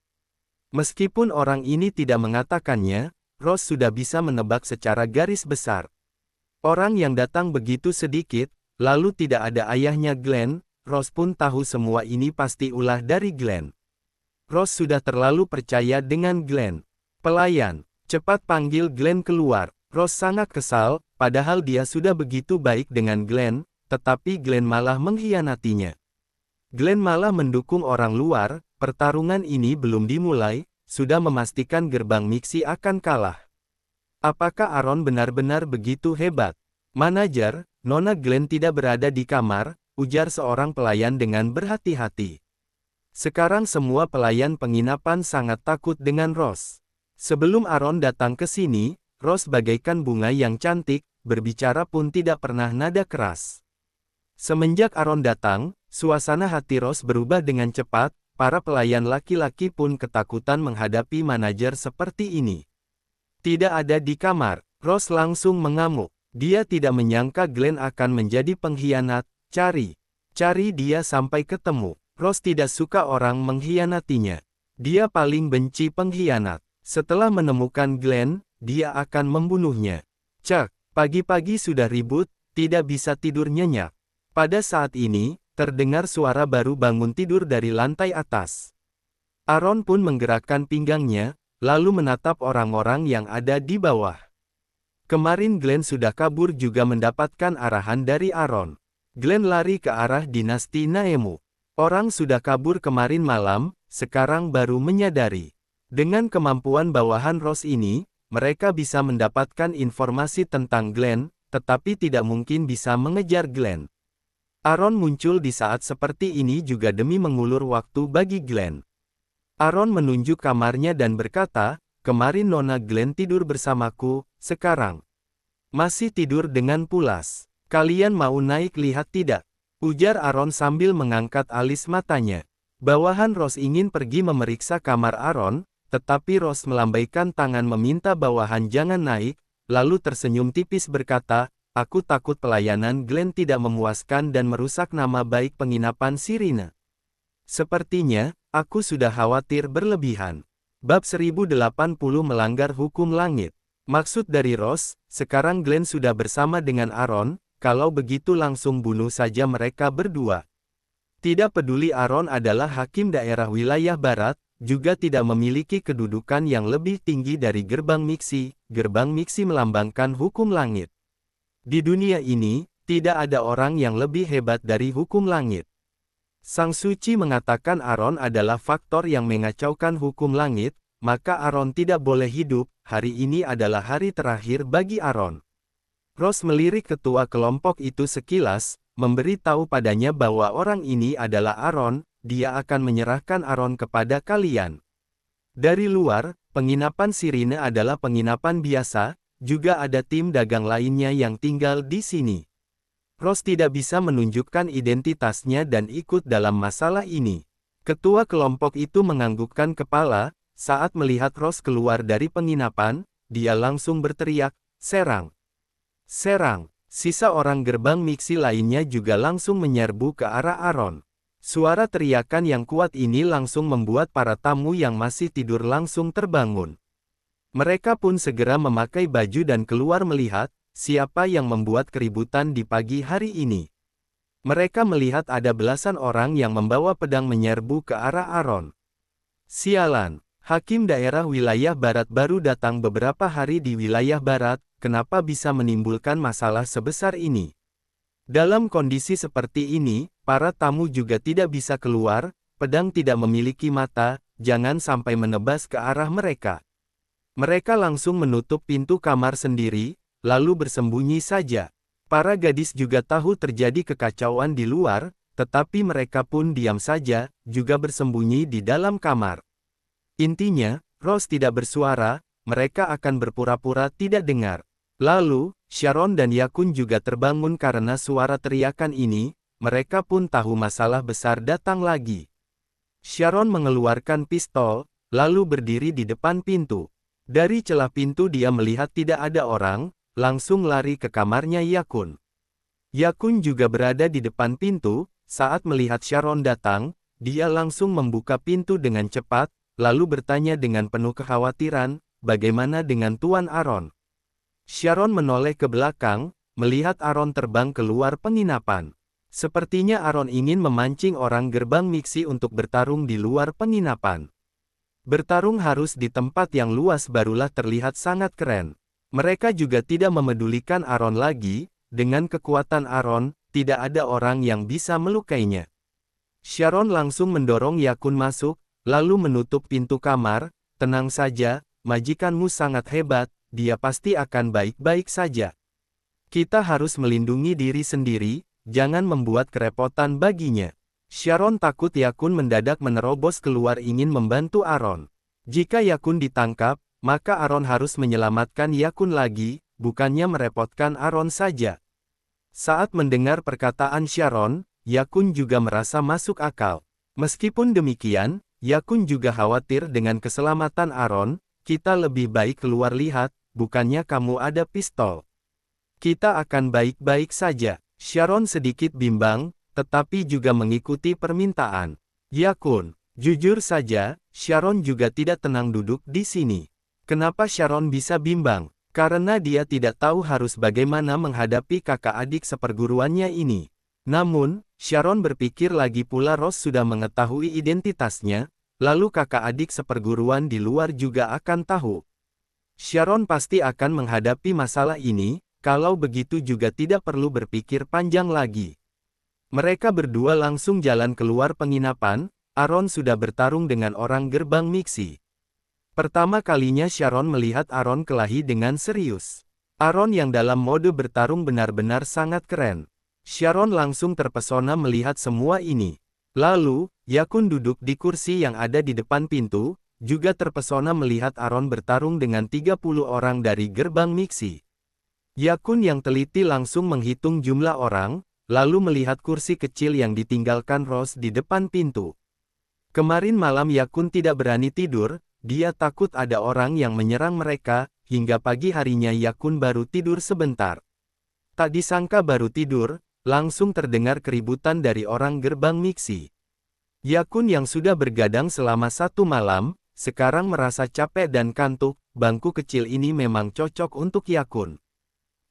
Meskipun orang ini tidak mengatakannya, Rose sudah bisa menebak secara garis besar. Orang yang datang begitu sedikit, lalu tidak ada ayahnya Glenn, Rose pun tahu semua ini pasti ulah dari Glenn. Rose sudah terlalu percaya dengan Glenn. Pelayan, cepat panggil Glenn keluar. Rose sangat kesal, padahal dia sudah begitu baik dengan Glenn, tetapi Glenn malah mengkhianatinya. Glenn malah mendukung orang luar, pertarungan ini belum dimulai, sudah memastikan gerbang miksi akan kalah. Apakah Aaron benar-benar begitu hebat? Manajer, Nona Glenn tidak berada di kamar, ujar seorang pelayan dengan berhati-hati. Sekarang semua pelayan penginapan sangat takut dengan Rose. Sebelum Aaron datang ke sini, Rose bagaikan bunga yang cantik, berbicara pun tidak pernah nada keras. Semenjak Aaron datang, suasana hati Rose berubah dengan cepat, para pelayan laki-laki pun ketakutan menghadapi manajer seperti ini. Tidak ada di kamar, Rose langsung mengamuk. Dia tidak menyangka Glenn akan menjadi pengkhianat, cari dia sampai ketemu. Rose tidak suka orang mengkhianatinya. Dia paling benci pengkhianat. Setelah menemukan Glenn, dia akan membunuhnya. Cek, pagi-pagi sudah ribut, tidak bisa tidur nyenyak. Pada saat ini, terdengar suara baru bangun tidur dari lantai atas. Aaron pun menggerakkan pinggangnya, lalu menatap orang-orang yang ada di bawah. Kemarin Glenn sudah kabur juga mendapatkan arahan dari Aaron. Glenn lari ke arah dinasti Naemu. Orang sudah kabur kemarin malam, sekarang baru menyadari. Dengan kemampuan bawahan Rose ini, mereka bisa mendapatkan informasi tentang Glenn, tetapi tidak mungkin bisa mengejar Glenn. Aaron muncul di saat seperti ini juga demi mengulur waktu bagi Glenn. Aaron menunjuk kamarnya dan berkata, kemarin Nona Glenn tidur bersamaku, sekarang masih tidur dengan pulas. Kalian mau naik lihat tidak? Ujar Aaron sambil mengangkat alis matanya. Bawahan Rose ingin pergi memeriksa kamar Aaron, tetapi Rose melambaikan tangan meminta bawahan jangan naik, lalu tersenyum tipis berkata, aku takut pelayanan Glenn tidak memuaskan dan merusak nama baik penginapan Sirine. Sepertinya, aku sudah khawatir berlebihan. Bab 1080 melanggar hukum langit. Maksud dari Rose, sekarang Glenn sudah bersama dengan Aaron, kalau begitu langsung bunuh saja mereka berdua. Tidak peduli Aaron adalah hakim daerah wilayah barat, juga tidak memiliki kedudukan yang lebih tinggi dari gerbang miksi. Gerbang miksi melambangkan hukum langit. Di dunia ini, tidak ada orang yang lebih hebat dari hukum langit. Sang Suci mengatakan Aaron adalah faktor yang mengacaukan hukum langit, maka Aaron tidak boleh hidup. Hari ini adalah hari terakhir bagi Aaron. Rose melirik ketua kelompok itu sekilas, memberi tahu padanya bahwa orang ini adalah Aaron, dia akan menyerahkan Aaron kepada kalian. Dari luar, penginapan Sirine adalah penginapan biasa, juga ada tim dagang lainnya yang tinggal di sini. Rose tidak bisa menunjukkan identitasnya dan ikut dalam masalah ini. Ketua kelompok itu menganggukkan kepala, saat melihat Rose keluar dari penginapan, dia langsung berteriak, serang! Serang! Sisa orang gerbang miksi lainnya juga langsung menyerbu ke arah Aaron. Suara teriakan yang kuat ini langsung membuat para tamu yang masih tidur langsung terbangun. Mereka pun segera memakai baju dan keluar melihat, siapa yang membuat keributan di pagi hari ini. Mereka melihat ada belasan orang yang membawa pedang menyerbu ke arah Aaron. Sialan, Hakim Daerah Wilayah Barat baru datang beberapa hari di wilayah Barat, kenapa bisa menimbulkan masalah sebesar ini? Dalam kondisi seperti ini, para tamu juga tidak bisa keluar, pedang tidak memiliki mata, jangan sampai menebas ke arah mereka. Mereka langsung menutup pintu kamar sendiri, lalu bersembunyi saja. Para gadis juga tahu terjadi kekacauan di luar, tetapi mereka pun diam saja, juga bersembunyi di dalam kamar. Intinya, Rose tidak bersuara, mereka akan berpura-pura tidak dengar. Lalu, Sharon dan Yakun juga terbangun karena suara teriakan ini, mereka pun tahu masalah besar datang lagi. Sharon mengeluarkan pistol, lalu berdiri di depan pintu. Dari celah pintu dia melihat tidak ada orang, langsung lari ke kamarnya Yakun. Yakun juga berada di depan pintu, saat melihat Sharon datang, dia langsung membuka pintu dengan cepat, lalu bertanya dengan penuh kekhawatiran, bagaimana dengan Tuan Aaron? Sharon menoleh ke belakang, melihat Aaron terbang keluar penginapan. Sepertinya Aaron ingin memancing orang gerbang miksi untuk bertarung di luar penginapan. Bertarung harus di tempat yang luas barulah terlihat sangat keren. Mereka juga tidak memedulikan Aaron lagi, dengan kekuatan Aaron, tidak ada orang yang bisa melukainya. Sharon langsung mendorong Yakun masuk, lalu menutup pintu kamar, tenang saja, majikanmu sangat hebat, dia pasti akan baik-baik saja. Kita harus melindungi diri sendiri, jangan membuat kerepotan baginya. Sharon takut Yakun mendadak menerobos keluar ingin membantu Aaron. Jika Yakun ditangkap, maka Aaron harus menyelamatkan Yakun lagi, bukannya merepotkan Aaron saja. Saat mendengar perkataan Sharon, Yakun juga merasa masuk akal. Meskipun demikian, Yakun juga khawatir dengan keselamatan Aaron, kita lebih baik keluar lihat, bukannya kamu ada pistol. Kita akan baik-baik saja. Sharon sedikit bimbang, tetapi juga mengikuti permintaan. Yakun, jujur saja, Sharon juga tidak tenang duduk di sini. Kenapa Sharon bisa bimbang? Karena dia tidak tahu harus bagaimana menghadapi kakak adik seperguruannya ini. Namun, Sharon berpikir lagi pula Rose sudah mengetahui identitasnya, lalu kakak adik seperguruan di luar juga akan tahu. Sharon pasti akan menghadapi masalah ini, kalau begitu juga tidak perlu berpikir panjang lagi. Mereka berdua langsung jalan keluar penginapan, Aaron sudah bertarung dengan orang gerbang miksi. Pertama kalinya Sharon melihat Aaron kelahi dengan serius. Aaron yang dalam mode bertarung benar-benar sangat keren. Sharon langsung terpesona melihat semua ini. Lalu, Yakun duduk di kursi yang ada di depan pintu, juga terpesona melihat Aaron bertarung dengan 30 orang dari gerbang miksi. Yakun yang teliti langsung menghitung jumlah orang, lalu melihat kursi kecil yang ditinggalkan Rose di depan pintu. Kemarin malam Yakun tidak berani tidur, dia takut ada orang yang menyerang mereka, hingga pagi harinya Yakun baru tidur sebentar. Tak disangka baru tidur, langsung terdengar keributan dari orang gerbang miksi. Yakun yang sudah bergadang selama 1 malam, sekarang merasa capek dan kantuk, bangku kecil ini memang cocok untuk Yakun.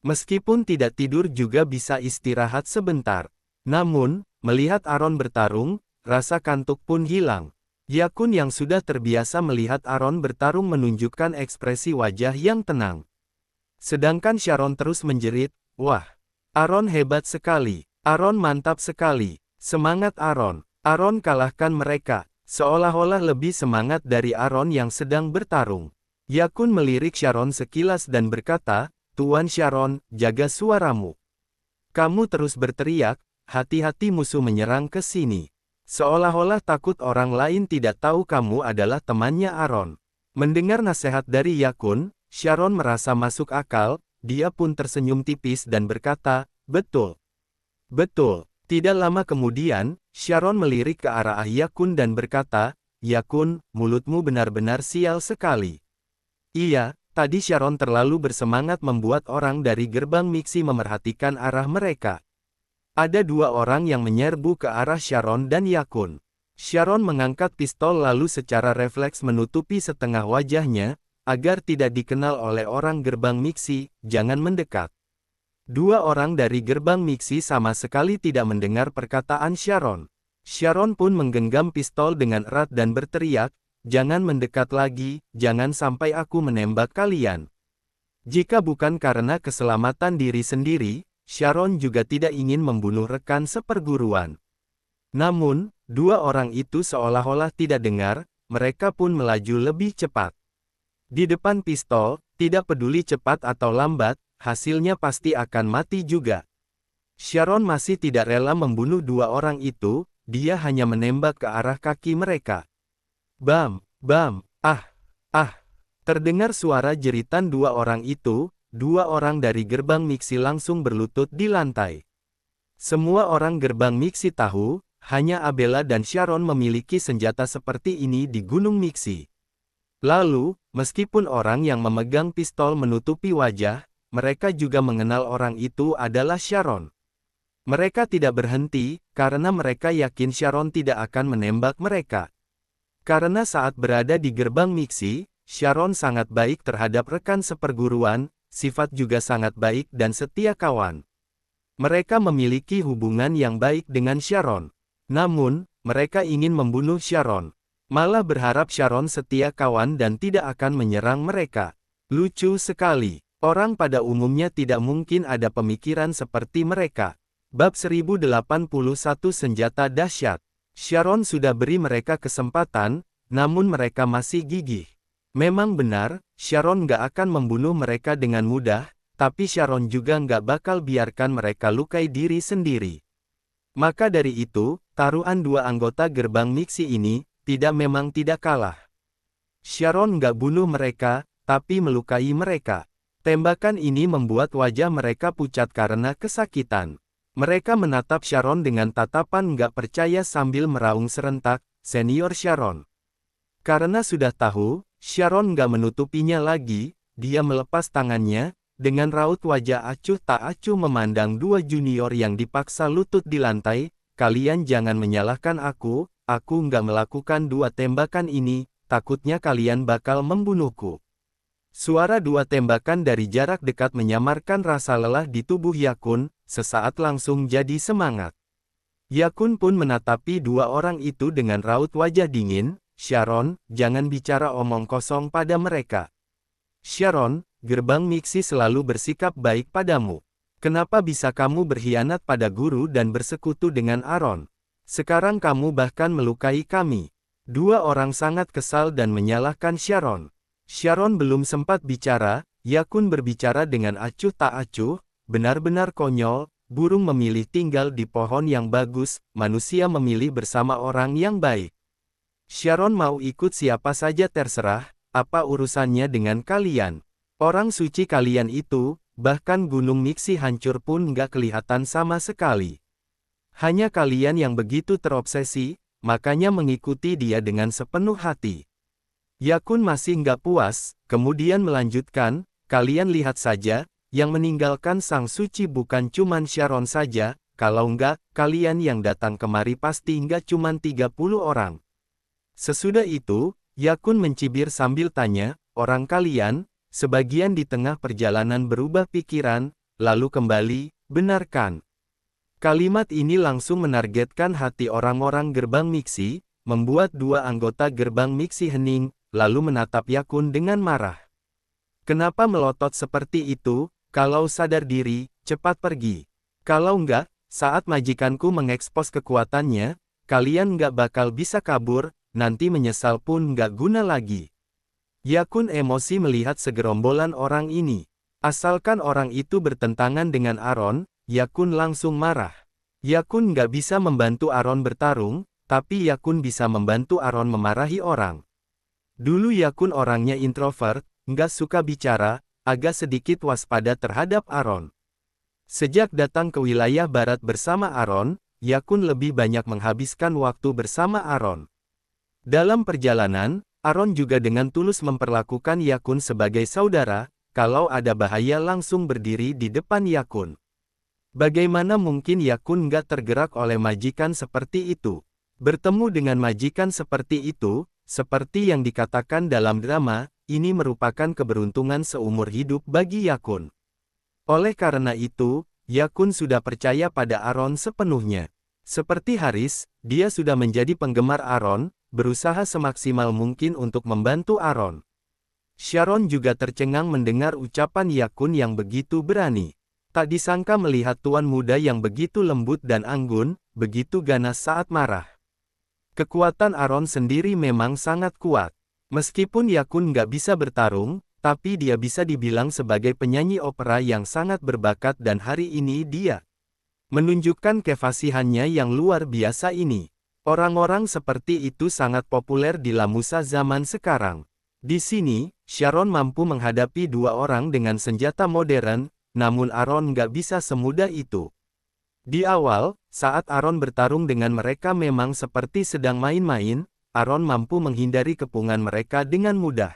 Meskipun tidak tidur juga bisa istirahat sebentar. Namun, melihat Aaron bertarung, rasa kantuk pun hilang. Yakun yang sudah terbiasa melihat Aaron bertarung menunjukkan ekspresi wajah yang tenang. Sedangkan Sharon terus menjerit, "Wah, Aaron hebat sekali, Aaron mantap sekali, semangat Aaron, Aaron kalahkan mereka." Seolah-olah lebih semangat dari Aaron yang sedang bertarung. Yakun melirik Sharon sekilas dan berkata, "Tuan Sharon, jaga suaramu. Kamu terus berteriak, hati-hati musuh menyerang ke sini." Seolah-olah takut orang lain tidak tahu kamu adalah temannya Aaron. Mendengar nasihat dari Yakun, Sharon merasa masuk akal, dia pun tersenyum tipis dan berkata, "Betul. Betul." Tidak lama kemudian, Sharon melirik ke arah Yakun dan berkata, "Yakun, mulutmu benar-benar sial sekali." Iya, tadi Sharon terlalu bersemangat membuat orang dari gerbang miksi memerhatikan arah mereka. Ada dua orang yang menyerbu ke arah Sharon dan Yakun. Sharon mengangkat pistol lalu secara refleks menutupi setengah wajahnya, agar tidak dikenal oleh orang gerbang miksi, jangan mendekat. Dua orang dari gerbang miksi sama sekali tidak mendengar perkataan Sharon. Sharon pun menggenggam pistol dengan erat dan berteriak, "Jangan mendekat lagi, jangan sampai aku menembak kalian." Jika bukan karena keselamatan diri sendiri, Sharon juga tidak ingin membunuh rekan seperguruan. Namun, dua orang itu seolah-olah tidak dengar, mereka pun melaju lebih cepat. Di depan pistol, tidak peduli cepat atau lambat, hasilnya pasti akan mati juga. Sharon masih tidak rela membunuh dua orang itu, dia hanya menembak ke arah kaki mereka. Bam, bam, ah, ah. Terdengar suara jeritan dua orang itu, dua orang dari gerbang miksi langsung berlutut di lantai. Semua orang gerbang miksi tahu, hanya Abela dan Sharon memiliki senjata seperti ini di Gunung Miksi. Lalu, meskipun orang yang memegang pistol menutupi wajah, mereka juga mengenal orang itu adalah Sharon. Mereka tidak berhenti, karena mereka yakin Sharon tidak akan menembak mereka. Karena saat berada di gerbang miksi, Sharon sangat baik terhadap rekan seperguruan, sifat juga sangat baik dan setia kawan. Mereka memiliki hubungan yang baik dengan Sharon. Namun, mereka ingin membunuh Sharon. Malah berharap Sharon setia kawan dan tidak akan menyerang mereka. Lucu sekali. Orang pada umumnya tidak mungkin ada pemikiran seperti mereka. Bab 1081 Senjata Dahsyat. Sharon sudah beri mereka kesempatan, namun mereka masih gigih. Memang benar, Sharon nggak akan membunuh mereka dengan mudah, tapi Sharon juga nggak bakal biarkan mereka lukai diri sendiri. Maka dari itu, taruhan dua anggota gerbang miksi ini, memang tidak kalah. Sharon nggak bunuh mereka, tapi melukai mereka. Tembakan ini membuat wajah mereka pucat karena kesakitan. Mereka menatap Sharon dengan tatapan nggak percaya sambil meraung serentak, "Senior Sharon." Karena sudah tahu, Sharon nggak menutupinya lagi, dia melepas tangannya, dengan raut wajah acuh tak acuh memandang dua junior yang dipaksa lutut di lantai, "Kalian jangan menyalahkan aku nggak melakukan dua tembakan ini, takutnya kalian bakal membunuhku." Suara dua tembakan dari jarak dekat menyamarkan rasa lelah di tubuh Yakun, sesaat langsung jadi semangat. Yakun pun menatapi dua orang itu dengan raut wajah dingin, "Sharon, jangan bicara omong kosong pada mereka. Sharon, gerbang miksi selalu bersikap baik padamu. Kenapa bisa kamu berkhianat pada guru dan bersekutu dengan Aaron? Sekarang kamu bahkan melukai kami." Dua orang sangat kesal dan menyalahkan Sharon. Sharon belum sempat bicara, Yakun berbicara dengan acuh tak acuh, "Benar-benar konyol, burung memilih tinggal di pohon yang bagus, manusia memilih bersama orang yang baik. Sharon mau ikut siapa saja terserah, apa urusannya dengan kalian? Orang suci kalian itu, bahkan Gunung Miksi hancur pun nggak kelihatan sama sekali. Hanya kalian yang begitu terobsesi, makanya mengikuti dia dengan sepenuh hati." Yakun masih nggak puas, kemudian melanjutkan, "Kalian lihat saja, yang meninggalkan Sang Suci bukan cuman Sharon saja, kalau nggak, kalian yang datang kemari pasti nggak cuman 30 orang. Sesudah itu, Yakun mencibir sambil tanya, "Orang kalian?" Sebagian di tengah perjalanan berubah pikiran, lalu kembali, "Benarkan?" Kalimat ini langsung menargetkan hati orang-orang gerbang miksi, membuat dua anggota gerbang miksi hening, lalu menatap Yakun dengan marah. "Kenapa melotot seperti itu? Kalau sadar diri, cepat pergi. Kalau enggak, saat majikanku mengekspos kekuatannya, kalian nggak bakal bisa kabur, nanti menyesal pun nggak guna lagi." Yakun emosi melihat segerombolan orang ini. Asalkan orang itu bertentangan dengan Aaron, Yakun langsung marah. Yakun nggak bisa membantu Aaron bertarung, tapi Yakun bisa membantu Aaron memarahi orang. Dulu Yakun orangnya introvert, nggak suka bicara, agak sedikit waspada terhadap Aaron. Sejak datang ke wilayah barat bersama Aaron, Yakun lebih banyak menghabiskan waktu bersama Aaron. Dalam perjalanan, Aaron juga dengan tulus memperlakukan Yakun sebagai saudara, kalau ada bahaya langsung berdiri di depan Yakun. Bagaimana mungkin Yakun nggak tergerak oleh majikan seperti itu? Bertemu dengan majikan seperti itu, seperti yang dikatakan dalam drama, ini merupakan keberuntungan seumur hidup bagi Yakun. Oleh karena itu, Yakun sudah percaya pada Aaron sepenuhnya. Seperti Haris, dia sudah menjadi penggemar Aaron, berusaha semaksimal mungkin untuk membantu Aaron. Sharon juga tercengang mendengar ucapan Yakun yang begitu berani. Tak disangka melihat tuan muda yang begitu lembut dan anggun, begitu ganas saat marah. Kekuatan Aaron sendiri memang sangat kuat. Meskipun Yakun nggak bisa bertarung, tapi dia bisa dibilang sebagai penyanyi opera yang sangat berbakat dan hari ini dia menunjukkan kefasihannya yang luar biasa ini. Orang-orang seperti itu sangat populer di Lamusa zaman sekarang. Di sini, Sharon mampu menghadapi dua orang dengan senjata modern, namun Aaron nggak bisa semudah itu. Di awal, saat Aaron bertarung dengan mereka memang seperti sedang main-main, Aaron mampu menghindari kepungan mereka dengan mudah.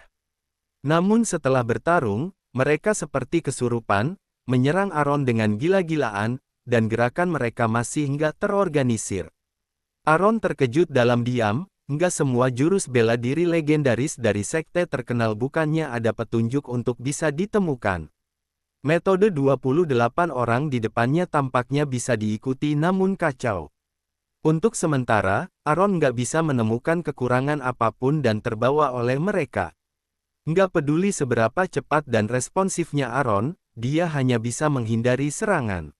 Namun setelah bertarung, mereka seperti kesurupan, menyerang Aaron dengan gila-gilaan, dan gerakan mereka masih nggak terorganisir. Aaron terkejut dalam diam, nggak semua jurus bela diri legendaris dari sekte terkenal bukannya ada petunjuk untuk bisa ditemukan. Metode 28 orang di depannya tampaknya bisa diikuti namun kacau. Untuk sementara, Aaron nggak bisa menemukan kekurangan apapun dan terbawa oleh mereka. Nggak peduli seberapa cepat dan responsifnya Aaron, dia hanya bisa menghindari serangan.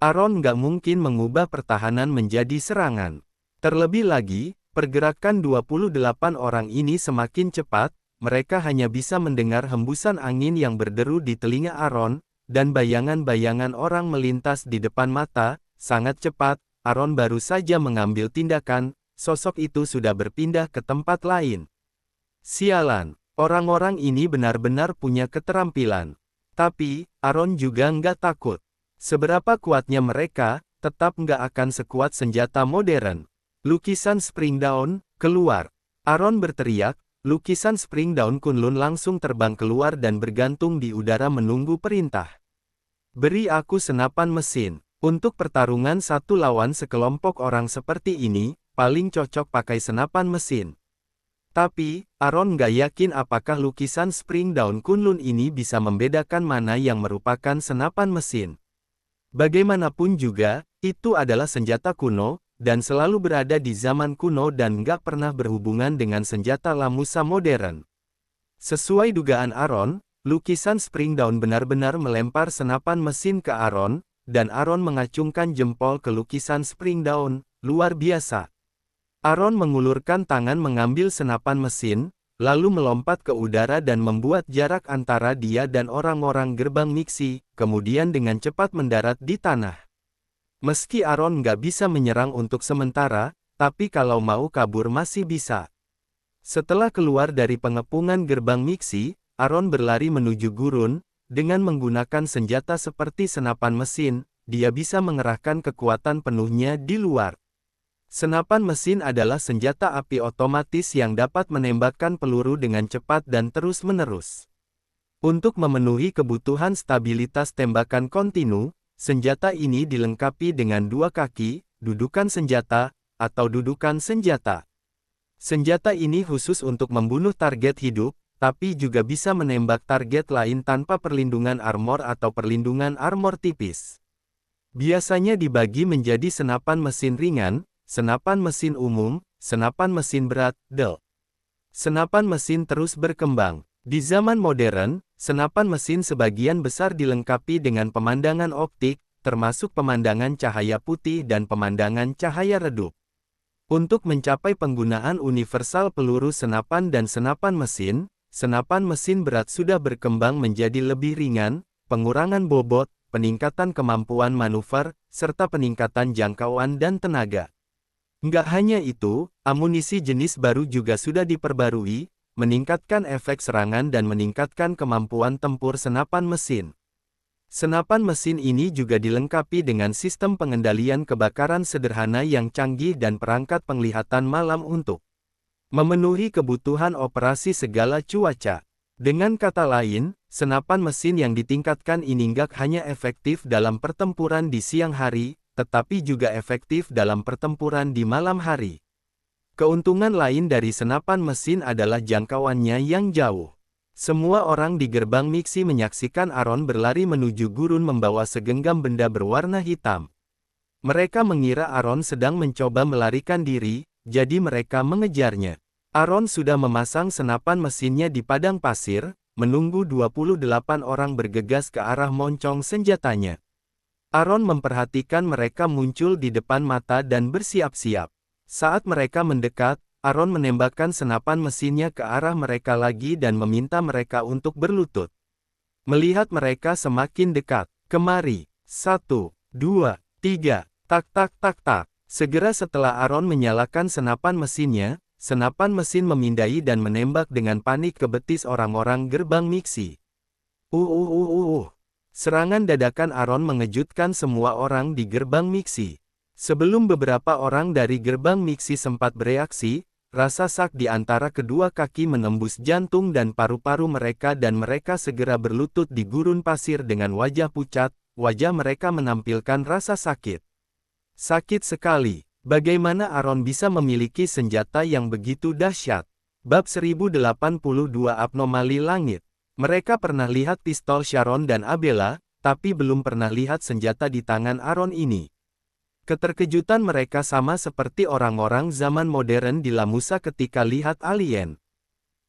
Aaron nggak mungkin mengubah pertahanan menjadi serangan. Terlebih lagi, pergerakan 28 orang ini semakin cepat, mereka hanya bisa mendengar hembusan angin yang berderu di telinga Aaron, dan bayangan-bayangan orang melintas di depan mata. Sangat cepat, Aaron baru saja mengambil tindakan, sosok itu sudah berpindah ke tempat lain. Sialan, orang-orang ini benar-benar punya keterampilan. Tapi, Aaron juga nggak takut. Seberapa kuatnya mereka, tetap nggak akan sekuat senjata modern. Lukisan Springdawn, keluar. Aaron berteriak. Lukisan Springdawn Kunlun langsung terbang keluar dan bergantung di udara menunggu perintah. Beri aku senapan mesin. Untuk pertarungan satu lawan sekelompok orang seperti ini, paling cocok pakai senapan mesin. Tapi, Aaron nggak yakin apakah lukisan Springdawn Kunlun ini bisa membedakan mana yang merupakan senapan mesin. Bagaimanapun juga, itu adalah senjata kuno, dan selalu berada di zaman kuno dan nggak pernah berhubungan dengan senjata Lamusa modern. Sesuai dugaan Aaron, lukisan Springdawn benar-benar melempar senapan mesin ke Aaron, dan Aaron mengacungkan jempol ke lukisan Springdawn, luar biasa. Aaron mengulurkan tangan mengambil senapan mesin, lalu melompat ke udara dan membuat jarak antara dia dan orang-orang gerbang miksi, kemudian dengan cepat mendarat di tanah. Meski Aaron nggak bisa menyerang untuk sementara, tapi kalau mau kabur masih bisa. Setelah keluar dari pengepungan gerbang miksi, Aaron berlari menuju gurun, dengan menggunakan senjata seperti senapan mesin, dia bisa mengerahkan kekuatan penuhnya di luar. Senapan mesin adalah senjata api otomatis yang dapat menembakkan peluru dengan cepat dan terus-menerus. Untuk memenuhi kebutuhan stabilitas tembakan kontinu, senjata ini dilengkapi dengan dua kaki, dudukan senjata, atau dudukan senjata. Senjata ini khusus untuk membunuh target hidup, tapi juga bisa menembak target lain tanpa perlindungan armor atau perlindungan armor tipis. Biasanya dibagi menjadi senapan mesin ringan, senapan mesin umum, senapan mesin berat, DL. Senapan mesin terus berkembang. Di zaman modern, senapan mesin sebagian besar dilengkapi dengan pemandangan optik, termasuk pemandangan cahaya putih dan pemandangan cahaya redup. Untuk mencapai penggunaan universal peluru senapan dan senapan mesin berat sudah berkembang menjadi lebih ringan, pengurangan bobot, peningkatan kemampuan manuver, serta peningkatan jangkauan dan tenaga. Nggak hanya itu, amunisi jenis baru juga sudah diperbarui, meningkatkan efek serangan dan meningkatkan kemampuan tempur senapan mesin. Senapan mesin ini juga dilengkapi dengan sistem pengendalian kebakaran sederhana yang canggih dan perangkat penglihatan malam untuk memenuhi kebutuhan operasi segala cuaca. Dengan kata lain, Senapan mesin yang ditingkatkan ini nggak hanya efektif dalam pertempuran di siang hari, tetapi juga efektif dalam pertempuran di malam hari. Keuntungan lain dari senapan mesin adalah jangkauannya yang jauh. Semua orang di gerbang miksi menyaksikan Aaron berlari menuju gurun membawa segenggam benda berwarna hitam. Mereka mengira Aaron sedang mencoba melarikan diri, jadi mereka mengejarnya. Aaron sudah memasang senapan mesinnya di padang pasir, menunggu 28 orang bergegas ke arah moncong senjatanya. Aaron memperhatikan mereka muncul di depan mata dan bersiap-siap. Saat mereka mendekat, Aaron menembakkan senapan mesinnya ke arah mereka lagi dan meminta mereka untuk berlutut. Melihat mereka semakin dekat, kemari, 1, 2, 3, tak tak tak tak. Segera setelah Aaron menyalakan senapan mesinnya, senapan mesin memindai dan menembak dengan panik ke betis orang-orang gerbang miksi. Serangan dadakan Aaron mengejutkan semua orang di gerbang miksi. Sebelum beberapa orang dari gerbang miksi sempat bereaksi, rasa sak di antara kedua kaki menembus jantung dan paru-paru mereka dan mereka segera berlutut di gurun pasir dengan wajah pucat, wajah mereka menampilkan rasa sakit. Sakit sekali. Bagaimana Aaron bisa memiliki senjata yang begitu dahsyat? Bab 1082 Abnomali Langit. Mereka pernah lihat pistol Sharon dan Abela, tapi belum pernah lihat senjata di tangan Aaron ini. Keterkejutan mereka sama seperti orang-orang zaman modern di Lamusa ketika lihat alien.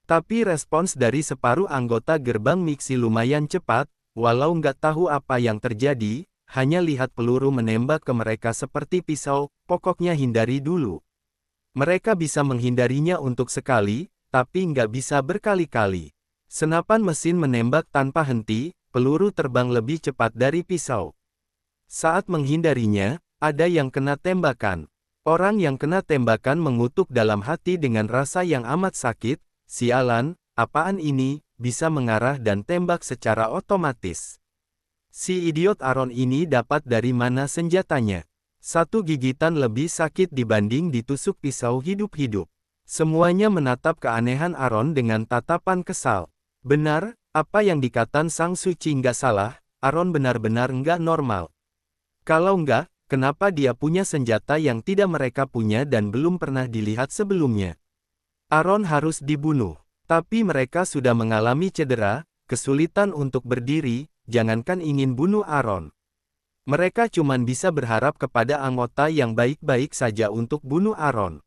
Tapi respons dari separuh anggota gerbang miksi lumayan cepat, walau nggak tahu apa yang terjadi, hanya lihat peluru menembak ke mereka seperti pisau, pokoknya hindari dulu. Mereka bisa menghindarinya untuk sekali, tapi nggak bisa berkali-kali. Senapan mesin menembak tanpa henti, peluru terbang lebih cepat dari pisau. Saat menghindarinya, ada yang kena tembakan. Orang yang kena tembakan mengutuk dalam hati dengan rasa yang amat sakit, sialan, apaan ini, bisa mengarah dan tembak secara otomatis. Si idiot Aaron ini dapat dari mana senjatanya? Satu gigitan lebih sakit dibanding ditusuk pisau hidup-hidup. Semuanya menatap keanehan Aaron dengan tatapan kesal. Benar, apa yang dikatakan Sang Suci nggak salah, Aaron benar-benar nggak normal. Kalau nggak, kenapa dia punya senjata yang tidak mereka punya dan belum pernah dilihat sebelumnya? Aaron harus dibunuh. Tapi mereka sudah mengalami cedera, kesulitan untuk berdiri, jangankan ingin bunuh Aaron. Mereka cuman bisa berharap kepada anggota yang baik-baik saja untuk bunuh Aaron.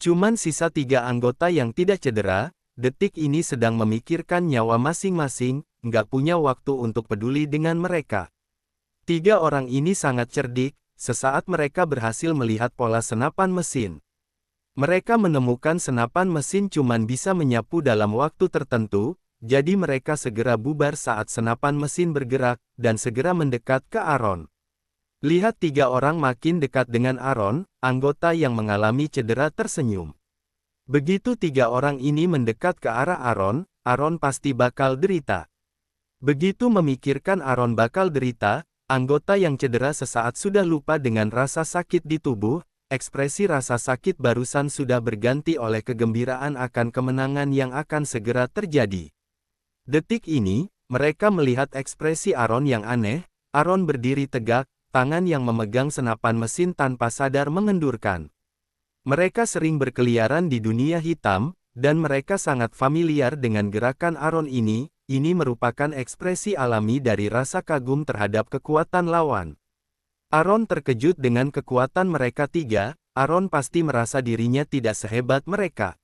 Cuman sisa 3 anggota yang tidak cedera, detik ini sedang memikirkan nyawa masing-masing, nggak punya waktu untuk peduli dengan mereka. 3 orang ini sangat cerdik, sesaat mereka berhasil melihat pola senapan mesin. Mereka menemukan senapan mesin cuman bisa menyapu dalam waktu tertentu, jadi mereka segera bubar saat senapan mesin bergerak, dan segera mendekat ke Aaron. Lihat 3 orang makin dekat dengan Aaron, anggota yang mengalami cedera tersenyum. Begitu 3 orang ini mendekat ke arah Aaron, Aaron pasti bakal derita. Begitu memikirkan Aaron bakal derita, anggota yang cedera sesaat sudah lupa dengan rasa sakit di tubuh, ekspresi rasa sakit barusan sudah berganti oleh kegembiraan akan kemenangan yang akan segera terjadi. Detik ini, mereka melihat ekspresi Aaron yang aneh. Aaron berdiri tegak, tangan yang memegang senapan mesin tanpa sadar mengendurkan. Mereka sering berkeliaran di dunia hitam, dan mereka sangat familiar dengan gerakan Aaron ini merupakan ekspresi alami dari rasa kagum terhadap kekuatan lawan. Aaron terkejut dengan kekuatan mereka 3, Aaron pasti merasa dirinya tidak sehebat mereka.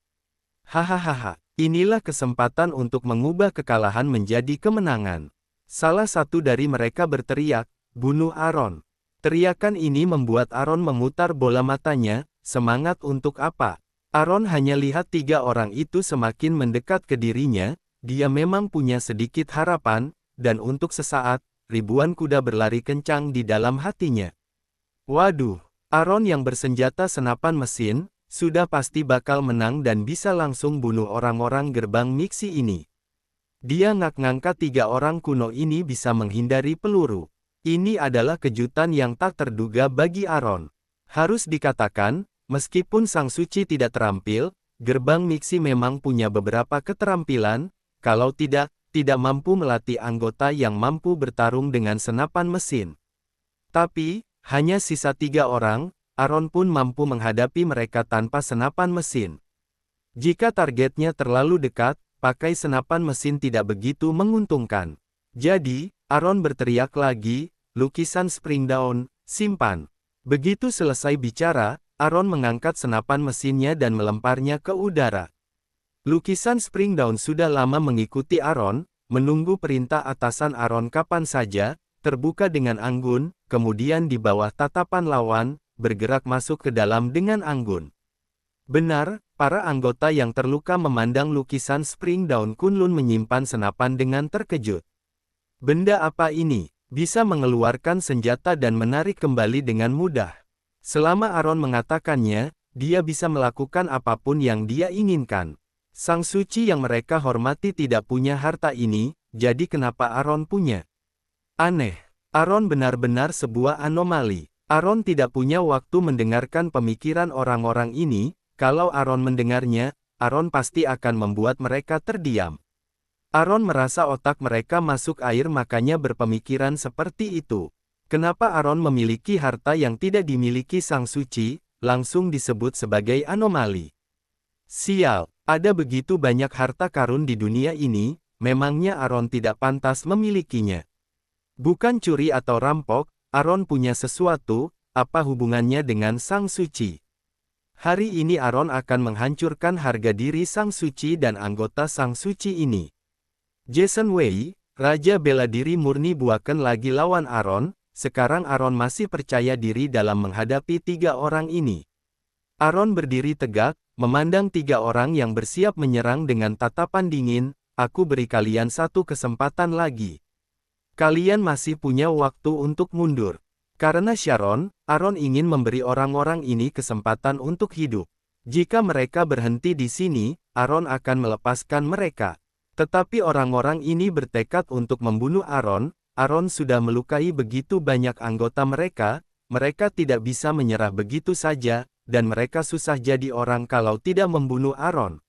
Hahaha, inilah kesempatan untuk mengubah kekalahan menjadi kemenangan. Salah satu dari mereka berteriak, bunuh Aaron. Teriakan ini membuat Aaron memutar bola matanya, semangat untuk apa? Aaron hanya lihat 3 orang itu semakin mendekat ke dirinya, dia memang punya sedikit harapan, dan untuk sesaat, ribuan kuda berlari kencang di dalam hatinya. Waduh, Aaron yang bersenjata senapan mesin, sudah pasti bakal menang dan bisa langsung bunuh orang-orang gerbang miksi ini. Dia ngangkat 3 orang kuno ini bisa menghindari peluru. Ini adalah kejutan yang tak terduga bagi Aaron. Harus dikatakan, meskipun Sang Suci tidak terampil, gerbang miksi memang punya beberapa keterampilan, kalau tidak, tidak mampu melatih anggota yang mampu bertarung dengan senapan mesin. Tapi, hanya sisa 3 orang, Aaron pun mampu menghadapi mereka tanpa senapan mesin. Jika targetnya terlalu dekat, pakai senapan mesin tidak begitu menguntungkan. Jadi, Aaron berteriak lagi, "Lukisan Springdown, simpan." Begitu selesai bicara, Aaron mengangkat senapan mesinnya dan melemparnya ke udara. Lukisan Springdown sudah lama mengikuti Aaron, menunggu perintah atasan Aaron kapan saja, terbuka dengan anggun, kemudian di bawah tatapan lawan, bergerak masuk ke dalam dengan anggun. Benar, para anggota yang terluka memandang lukisan Springdown Kunlun menyimpan senapan dengan terkejut. Benda apa ini? Bisa mengeluarkan senjata dan menarik kembali dengan mudah. Selama Aaron mengatakannya, dia bisa melakukan apapun yang dia inginkan. Sang Suci yang mereka hormati tidak punya harta ini, jadi kenapa Aaron punya? Aneh. Aaron benar-benar sebuah anomali. Aaron tidak punya waktu mendengarkan pemikiran orang-orang ini. Kalau Aaron mendengarnya, Aaron pasti akan membuat mereka terdiam. Aaron merasa otak mereka masuk air, makanya berpemikiran seperti itu. Kenapa Aaron memiliki harta yang tidak dimiliki Sang Suci, langsung disebut sebagai anomali. Sial, ada begitu banyak harta karun di dunia ini, memangnya Aaron tidak pantas memilikinya. Bukan curi atau rampok, Aaron punya sesuatu, apa hubungannya dengan Sang Suci? Hari ini Aaron akan menghancurkan harga diri Sang Suci dan anggota Sang Suci ini. Jason Wei, Raja Bela Diri Murni buakan lagi lawan Aaron, sekarang Aaron masih percaya diri dalam menghadapi 3 orang ini. Aaron berdiri tegak, memandang 3 orang yang bersiap menyerang dengan tatapan dingin, "Aku beri kalian 1 kesempatan lagi. Kalian masih punya waktu untuk mundur." Karena Sharon, Aaron ingin memberi orang-orang ini kesempatan untuk hidup. Jika mereka berhenti di sini, Aaron akan melepaskan mereka. Tetapi orang-orang ini bertekad untuk membunuh Aaron. Aaron sudah melukai begitu banyak anggota mereka, mereka tidak bisa menyerah begitu saja, dan mereka susah jadi orang kalau tidak membunuh Aaron.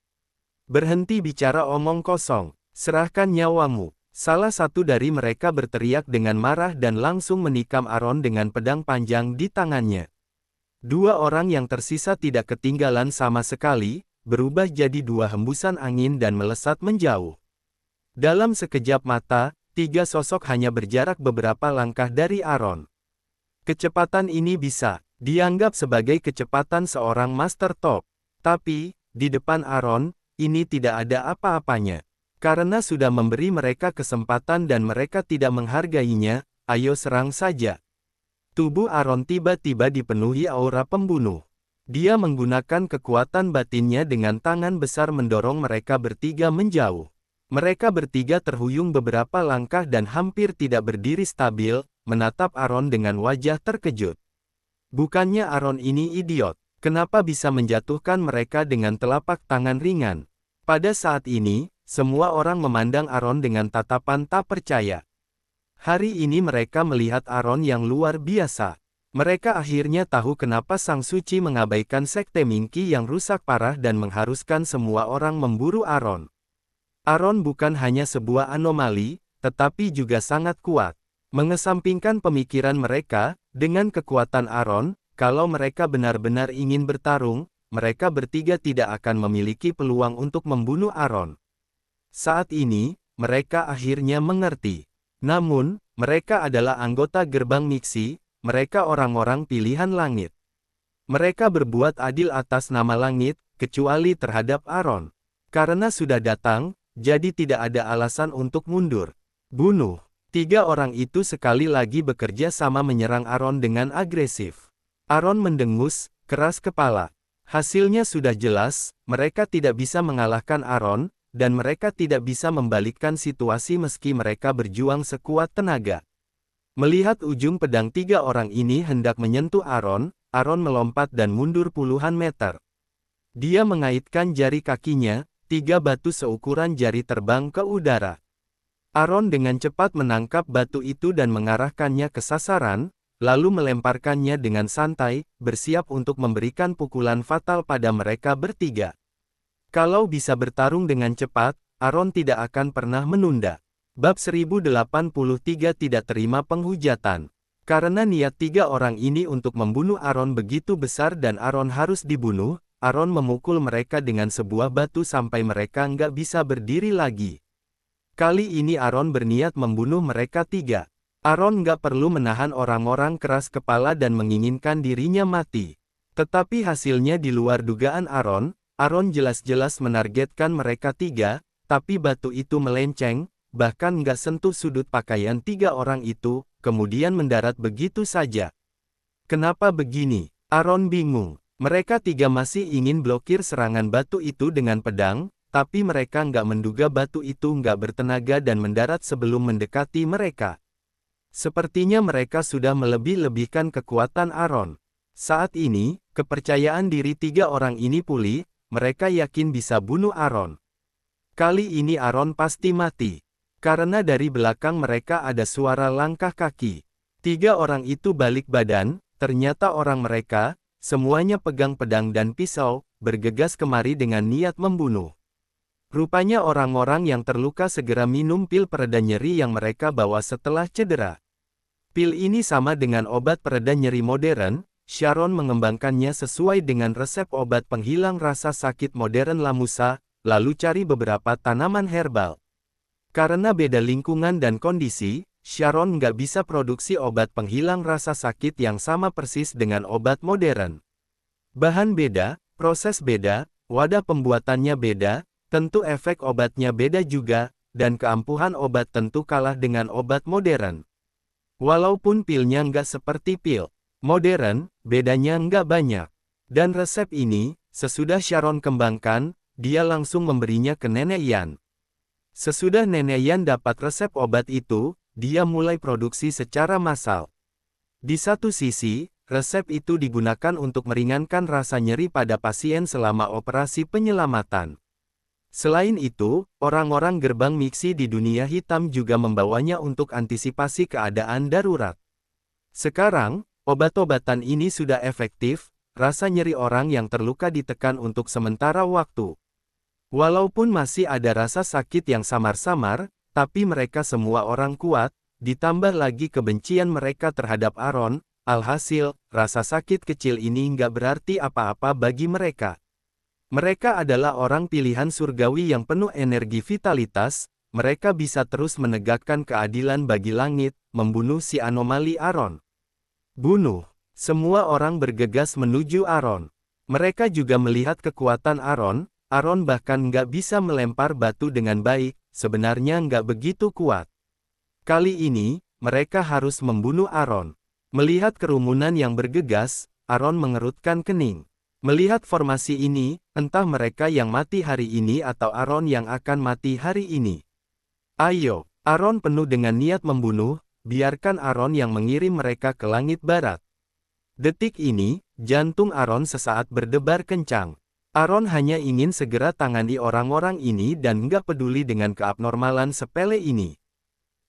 "Berhenti bicara omong kosong, serahkan nyawamu." Salah satu dari mereka berteriak dengan marah dan langsung menikam Aaron dengan pedang panjang di tangannya. 2 orang yang tersisa tidak ketinggalan sama sekali, berubah jadi 2 hembusan angin dan melesat menjauh. Dalam sekejap mata, 3 sosok hanya berjarak beberapa langkah dari Aaron. Kecepatan ini bisa dianggap sebagai kecepatan seorang Master Top. Tapi, di depan Aaron, ini tidak ada apa-apanya. Karena sudah memberi mereka kesempatan dan mereka tidak menghargainya, ayo serang saja. Tubuh Aaron tiba-tiba dipenuhi aura pembunuh. Dia menggunakan kekuatan batinnya dengan tangan besar mendorong mereka bertiga menjauh. Mereka bertiga terhuyung beberapa langkah dan hampir tidak berdiri stabil, menatap Aaron dengan wajah terkejut. Bukannya Aaron ini idiot, kenapa bisa menjatuhkan mereka dengan telapak tangan ringan? Pada saat ini, semua orang memandang Aaron dengan tatapan tak percaya. Hari ini mereka melihat Aaron yang luar biasa. Mereka akhirnya tahu kenapa Sang Suci mengabaikan Sekte Mingki yang rusak parah dan mengharuskan semua orang memburu Aaron. Aaron bukan hanya sebuah anomali, tetapi juga sangat kuat. Mengesampingkan pemikiran mereka, dengan kekuatan Aaron, kalau mereka benar-benar ingin bertarung, mereka bertiga tidak akan memiliki peluang untuk membunuh Aaron. Saat ini, mereka akhirnya mengerti. Namun, mereka adalah anggota gerbang miksi, mereka orang-orang pilihan langit. Mereka berbuat adil atas nama langit, kecuali terhadap Aaron. Karena sudah datang, jadi tidak ada alasan untuk mundur. Bunuh. 3 orang itu sekali lagi bekerja sama menyerang Aaron dengan agresif. Aaron mendengus, keras kepala. Hasilnya sudah jelas, mereka tidak bisa mengalahkan Aaron, dan mereka tidak bisa membalikkan situasi meski mereka berjuang sekuat tenaga. Melihat ujung pedang 3 orang ini hendak menyentuh Aaron, Aaron melompat dan mundur puluhan meter. Dia mengaitkan jari kakinya, 3 batu seukuran jari terbang ke udara. Aaron dengan cepat menangkap batu itu dan mengarahkannya ke sasaran, lalu melemparkannya dengan santai, bersiap untuk memberikan pukulan fatal pada mereka bertiga. Kalau bisa bertarung dengan cepat, Aaron tidak akan pernah menunda. Bab 1083 tidak terima penghujatan. Karena niat tiga orang ini untuk membunuh Aaron begitu besar dan Aaron harus dibunuh, Aaron memukul mereka dengan sebuah batu sampai mereka nggak bisa berdiri lagi. Kali ini Aaron berniat membunuh mereka tiga. Aaron nggak perlu menahan orang-orang keras kepala dan menginginkan dirinya mati. Tetapi hasilnya di luar dugaan Aaron. Aaron jelas-jelas menargetkan mereka tiga, tapi batu itu melenceng, bahkan nggak sentuh sudut pakaian tiga orang itu, kemudian mendarat begitu saja. Kenapa begini? Aaron bingung. Mereka tiga masih ingin blokir serangan batu itu dengan pedang, tapi mereka nggak menduga batu itu nggak bertenaga dan mendarat sebelum mendekati mereka. Sepertinya mereka sudah melebih-lebihkan kekuatan Aaron. Saat ini, kepercayaan diri tiga orang ini pulih, mereka yakin bisa bunuh Aaron. Kali ini Aaron pasti mati. Karena dari belakang mereka ada suara langkah kaki. Tiga orang itu balik badan, ternyata orang mereka, semuanya pegang pedang dan pisau, bergegas kemari dengan niat membunuh. Rupanya orang-orang yang terluka segera minum pil pereda nyeri yang mereka bawa setelah cedera. Pil ini sama dengan obat pereda nyeri modern. Sharon mengembangkannya sesuai dengan resep obat penghilang rasa sakit modern Lamusa, lalu cari beberapa tanaman herbal. Karena beda lingkungan dan kondisi, Sharon nggak bisa produksi obat penghilang rasa sakit yang sama persis dengan obat modern. Bahan beda, proses beda, wadah pembuatannya beda, tentu efek obatnya beda juga, dan keampuhan obat tentu kalah dengan obat modern. Walaupun pilnya nggak seperti pil modern, bedanya nggak banyak. Dan resep ini, sesudah Sharon kembangkan, dia langsung memberinya ke Nenek Yan. Sesudah Nenek Yan dapat resep obat itu, dia mulai produksi secara massal. Di satu sisi, resep itu digunakan untuk meringankan rasa nyeri pada pasien selama operasi penyelamatan. Selain itu, orang-orang gerbang miksi di dunia hitam juga membawanya untuk antisipasi keadaan darurat. Sekarang, obat-obatan ini sudah efektif, rasa nyeri orang yang terluka ditekan untuk sementara waktu. Walaupun masih ada rasa sakit yang samar-samar, tapi mereka semua orang kuat, ditambah lagi kebencian mereka terhadap Aaron, alhasil, rasa sakit kecil ini nggak berarti apa-apa bagi mereka. Mereka adalah orang pilihan surgawi yang penuh energi vitalitas, mereka bisa terus menegakkan keadilan bagi langit, membunuh si anomali Aaron. Bunuh. Semua orang bergegas menuju Aaron. Mereka juga melihat kekuatan Aaron. Aaron bahkan nggak bisa melempar batu dengan baik, sebenarnya nggak begitu kuat. Kali ini, mereka harus membunuh Aaron. Melihat kerumunan yang bergegas, Aaron mengerutkan kening. Melihat formasi ini, entah mereka yang mati hari ini atau Aaron yang akan mati hari ini. Ayo, Aaron penuh dengan niat membunuh, biarkan Aaron yang mengirim mereka ke langit barat. Detik ini, jantung Aaron sesaat berdebar kencang. Aaron hanya ingin segera tangani orang-orang ini dan nggak peduli dengan keabnormalan sepele ini.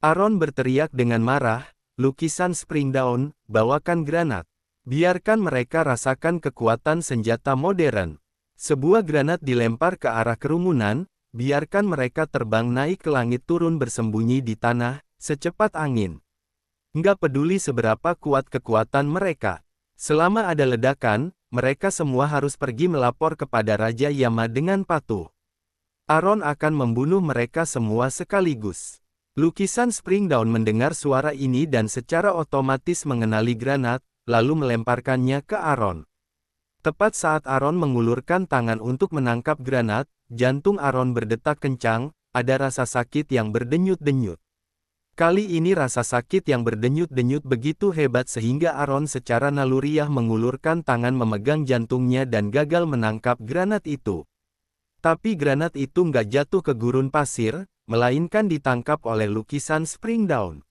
Aaron berteriak dengan marah, lukisan Springdawn, bawakan granat. Biarkan mereka rasakan kekuatan senjata modern. Sebuah granat dilempar ke arah kerumunan, biarkan mereka terbang naik ke langit turun bersembunyi di tanah, secepat angin. Nggak peduli seberapa kuat kekuatan mereka. Selama ada ledakan, mereka semua harus pergi melapor kepada Raja Yama dengan patuh. Aaron akan membunuh mereka semua sekaligus. Lukisan Springdawn mendengar suara ini dan secara otomatis mengenali granat, lalu melemparkannya ke Aaron. Tepat saat Aaron mengulurkan tangan untuk menangkap granat, jantung Aaron berdetak kencang, ada rasa sakit yang berdenyut-denyut. Kali ini rasa sakit yang berdenyut-denyut begitu hebat sehingga Aaron secara naluriah mengulurkan tangan memegang jantungnya dan gagal menangkap granat itu. Tapi granat itu nggak jatuh ke gurun pasir, melainkan ditangkap oleh lukisan Springdawn.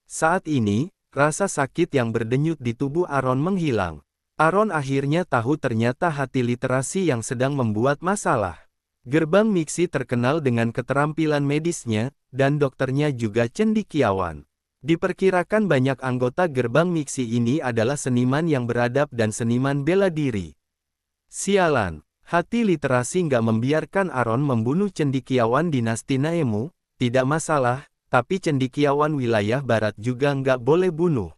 Saat ini, rasa sakit yang berdenyut di tubuh Aaron menghilang. Aaron akhirnya tahu ternyata hati literasi yang sedang membuat masalah. Gerbang miksi terkenal dengan keterampilan medisnya, dan dokternya juga cendekiawan. Diperkirakan banyak anggota gerbang miksi ini adalah seniman yang beradab dan seniman bela diri. Sialan, Hati literasi nggak membiarkan Aaron membunuh cendekiawan dinasti Naemu, tidak masalah, tapi cendekiawan wilayah barat juga nggak boleh bunuh.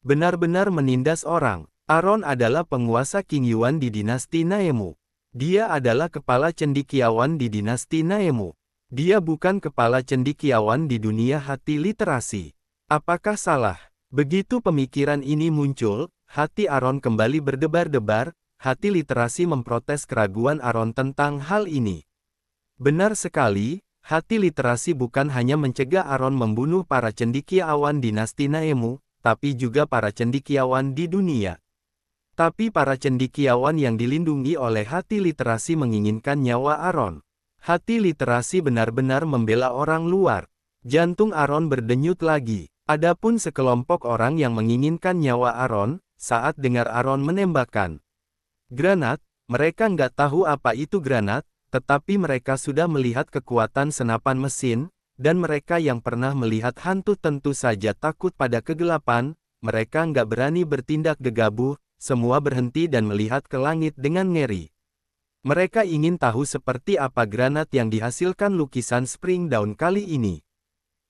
Benar-benar menindas orang. Aaron adalah penguasa King Yuan di dinasti Naemu. Dia adalah kepala cendekiawan di dinasti Naemu. Dia bukan kepala cendekiawan di dunia hati literasi. Apakah salah? Begitu pemikiran ini muncul, hati Aaron kembali berdebar-debar. Hati literasi memprotes keraguan Aaron tentang hal ini. Benar sekali, hati literasi bukan hanya mencegah Aaron membunuh para cendekiawan dinasti Naemu, tapi juga para cendekiawan di dunia. Tapi para cendekiawan yang dilindungi oleh hati literasi menginginkan nyawa Aaron. Hati literasi benar-benar membela orang luar. Jantung Aaron berdenyut lagi. Adapun sekelompok orang yang menginginkan nyawa Aaron, saat dengar Aaron menembakkan granat, mereka nggak tahu apa itu granat, tetapi mereka sudah melihat kekuatan senapan mesin, dan mereka yang pernah melihat hantu tentu saja takut pada kegelapan, mereka nggak berani bertindak gegabah, semua berhenti dan melihat ke langit dengan ngeri. Mereka ingin tahu seperti apa granat yang dihasilkan lukisan Spring Dawn kali ini.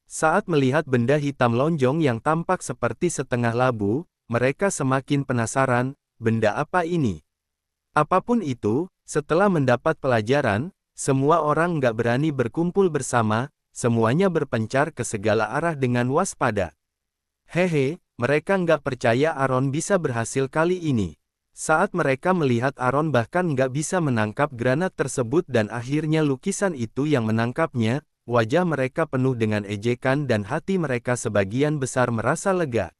Saat melihat benda hitam lonjong yang tampak seperti setengah labu, mereka semakin penasaran, benda apa ini? Apapun itu, setelah mendapat pelajaran, semua orang nggak berani berkumpul bersama, semuanya berpencar ke segala arah dengan waspada. Hehe, mereka nggak percaya Aaron bisa berhasil kali ini. Saat mereka melihat Aaron bahkan nggak bisa menangkap granat tersebut dan akhirnya lukisan itu yang menangkapnya, wajah mereka penuh dengan ejekan dan hati mereka sebagian besar merasa lega.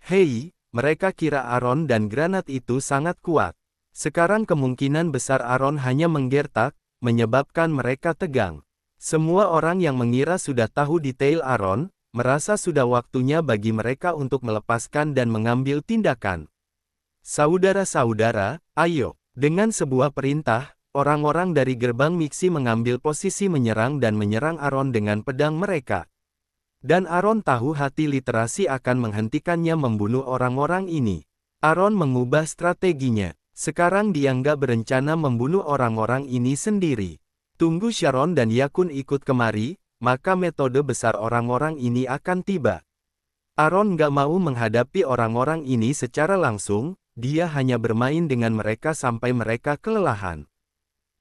Hei, mereka kira Aaron dan granat itu sangat kuat. Sekarang kemungkinan besar Aaron hanya menggertak, menyebabkan mereka tegang. Semua orang yang mengira sudah tahu detail Aaron, merasa sudah waktunya bagi mereka untuk melepaskan dan mengambil tindakan. Saudara-saudara, ayo. Dengan sebuah perintah, orang-orang dari gerbang miksi mengambil posisi menyerang dan menyerang Aaron dengan pedang mereka. Dan Aaron tahu hati literasi akan menghentikannya membunuh orang-orang ini. Aaron mengubah strateginya. Sekarang dia nggak berencana membunuh orang-orang ini sendiri. Tunggu Sharon dan Yakun ikut kemari, maka metode besar orang-orang ini akan tiba. Aaron nggak mau menghadapi orang-orang ini secara langsung, dia hanya bermain dengan mereka sampai mereka kelelahan.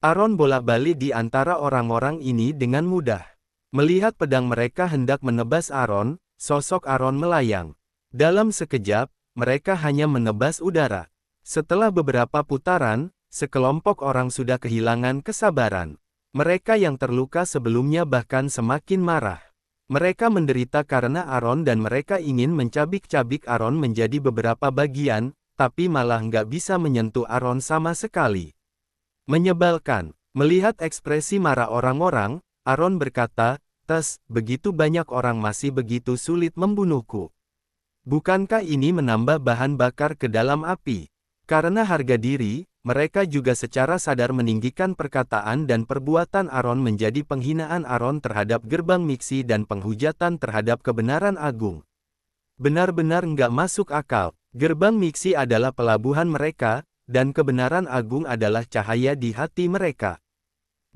Aaron bolak-balik di antara orang-orang ini dengan mudah. Melihat pedang mereka hendak menebas Aaron, sosok Aaron melayang. Dalam sekejap, mereka hanya menebas udara. Setelah beberapa putaran, sekelompok orang sudah kehilangan kesabaran. Mereka yang terluka sebelumnya bahkan semakin marah. Mereka menderita karena Aaron dan mereka ingin mencabik-cabik Aaron menjadi beberapa bagian, tapi malah nggak bisa menyentuh Aaron sama sekali. Menyebalkan. Melihat ekspresi marah orang-orang, Aaron berkata, begitu banyak orang masih begitu sulit membunuhku. Bukankah ini menambah bahan bakar ke dalam api? Karena harga diri, mereka juga secara sadar meninggikan perkataan dan perbuatan Aaron menjadi penghinaan Aaron terhadap gerbang miksi dan penghujatan terhadap kebenaran agung. Benar-benar nggak masuk akal. Gerbang miksi adalah pelabuhan mereka, dan kebenaran agung adalah cahaya di hati mereka.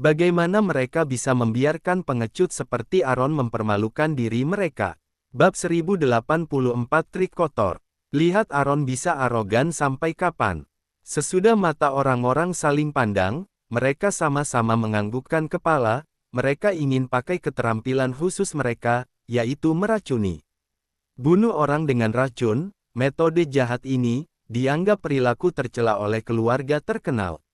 Bagaimana mereka bisa membiarkan pengecut seperti Aaron mempermalukan diri mereka? Bab 1084 Trik Kotor. Lihat Aaron bisa arogan sampai kapan. Sesudah mata orang-orang saling pandang, mereka sama-sama menganggukkan kepala, mereka ingin pakai keterampilan khusus mereka, yaitu meracuni. Bunuh orang dengan racun, metode jahat ini, dianggap perilaku tercela oleh keluarga terkenal.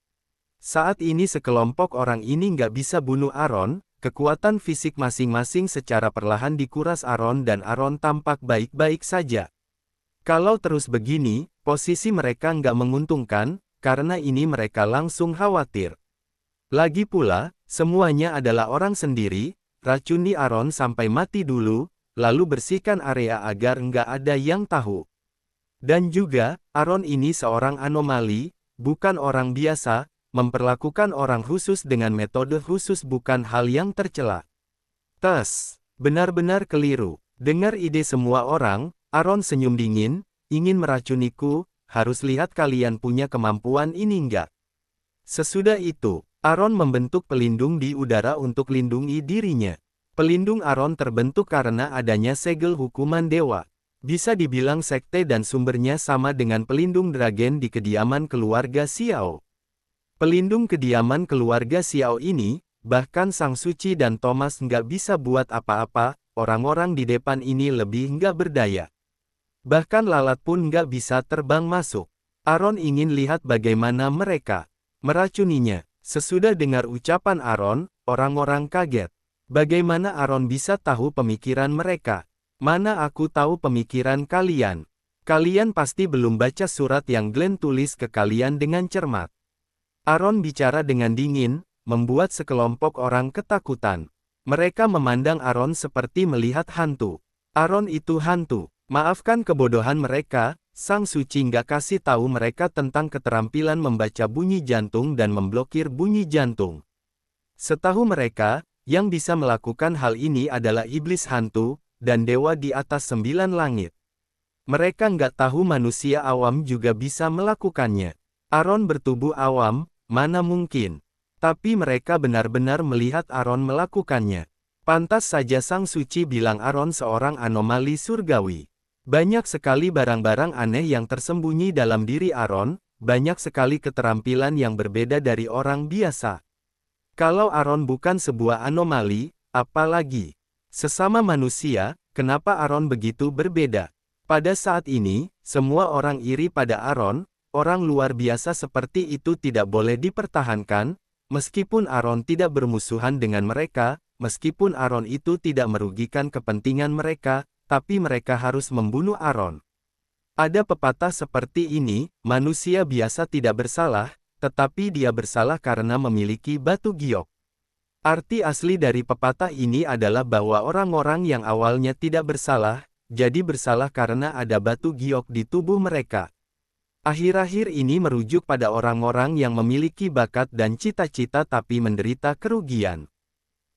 Saat ini sekelompok orang ini nggak bisa bunuh Aaron, kekuatan fisik masing-masing secara perlahan dikuras Aaron dan Aaron tampak baik-baik saja. Kalau terus begini, posisi mereka nggak menguntungkan, karena ini mereka langsung khawatir. Lagi pula, semuanya adalah orang sendiri, racuni Aaron sampai mati dulu, lalu bersihkan area agar nggak ada yang tahu. Dan juga, Aaron ini seorang anomali, bukan orang biasa, memperlakukan orang khusus dengan metode khusus bukan hal yang tercela. Benar-benar keliru. Dengar ide semua orang, Aaron senyum dingin, ingin meracuniku, harus lihat kalian punya kemampuan ini enggak. Sesudah itu, Aron membentuk pelindung di udara untuk lindungi dirinya. Pelindung Aron terbentuk karena adanya segel hukuman dewa. Bisa dibilang sekte dan sumbernya sama dengan pelindung Dragen di kediaman keluarga Xiao. Pelindung kediaman keluarga Xiao ini, bahkan Sang Suci dan Thomas nggak bisa buat apa-apa, orang-orang di depan ini lebih nggak berdaya. Bahkan lalat pun nggak bisa terbang masuk. Aron ingin lihat bagaimana mereka meracuninya. Sesudah dengar ucapan Aron, orang-orang kaget. Bagaimana Aron bisa tahu pemikiran mereka? Mana aku tahu pemikiran kalian? Kalian pasti belum baca surat yang Glenn tulis ke kalian dengan cermat. Aron bicara dengan dingin, membuat sekelompok orang ketakutan. Mereka memandang Aron seperti melihat hantu. Aron itu hantu. Maafkan kebodohan mereka, Sang Suci nggak kasih tahu mereka tentang keterampilan membaca bunyi jantung dan memblokir bunyi jantung. Setahu mereka, yang bisa melakukan hal ini adalah iblis hantu, dan dewa di atas 9 langit. Mereka nggak tahu manusia awam juga bisa melakukannya. Aron bertubuh awam, mana mungkin. Tapi mereka benar-benar melihat Aron melakukannya. Pantas saja Sang Suci bilang Aron seorang anomali surgawi. Banyak sekali barang-barang aneh yang tersembunyi dalam diri Aron, banyak sekali keterampilan yang berbeda dari orang biasa. Kalau Aron bukan sebuah anomali, apalagi sesama manusia, kenapa Aron begitu berbeda? Pada saat ini, semua orang iri pada Aron, orang luar biasa seperti itu tidak boleh dipertahankan, meskipun Aron tidak bermusuhan dengan mereka, meskipun Aron itu tidak merugikan kepentingan mereka, tapi mereka harus membunuh Aron. Ada pepatah seperti ini, manusia biasa tidak bersalah, tetapi dia bersalah karena memiliki batu giok. Arti asli dari pepatah ini adalah bahwa orang-orang yang awalnya tidak bersalah, jadi bersalah karena ada batu giok di tubuh mereka. Akhir-akhir ini merujuk pada orang-orang yang memiliki bakat dan cita-cita tapi menderita kerugian.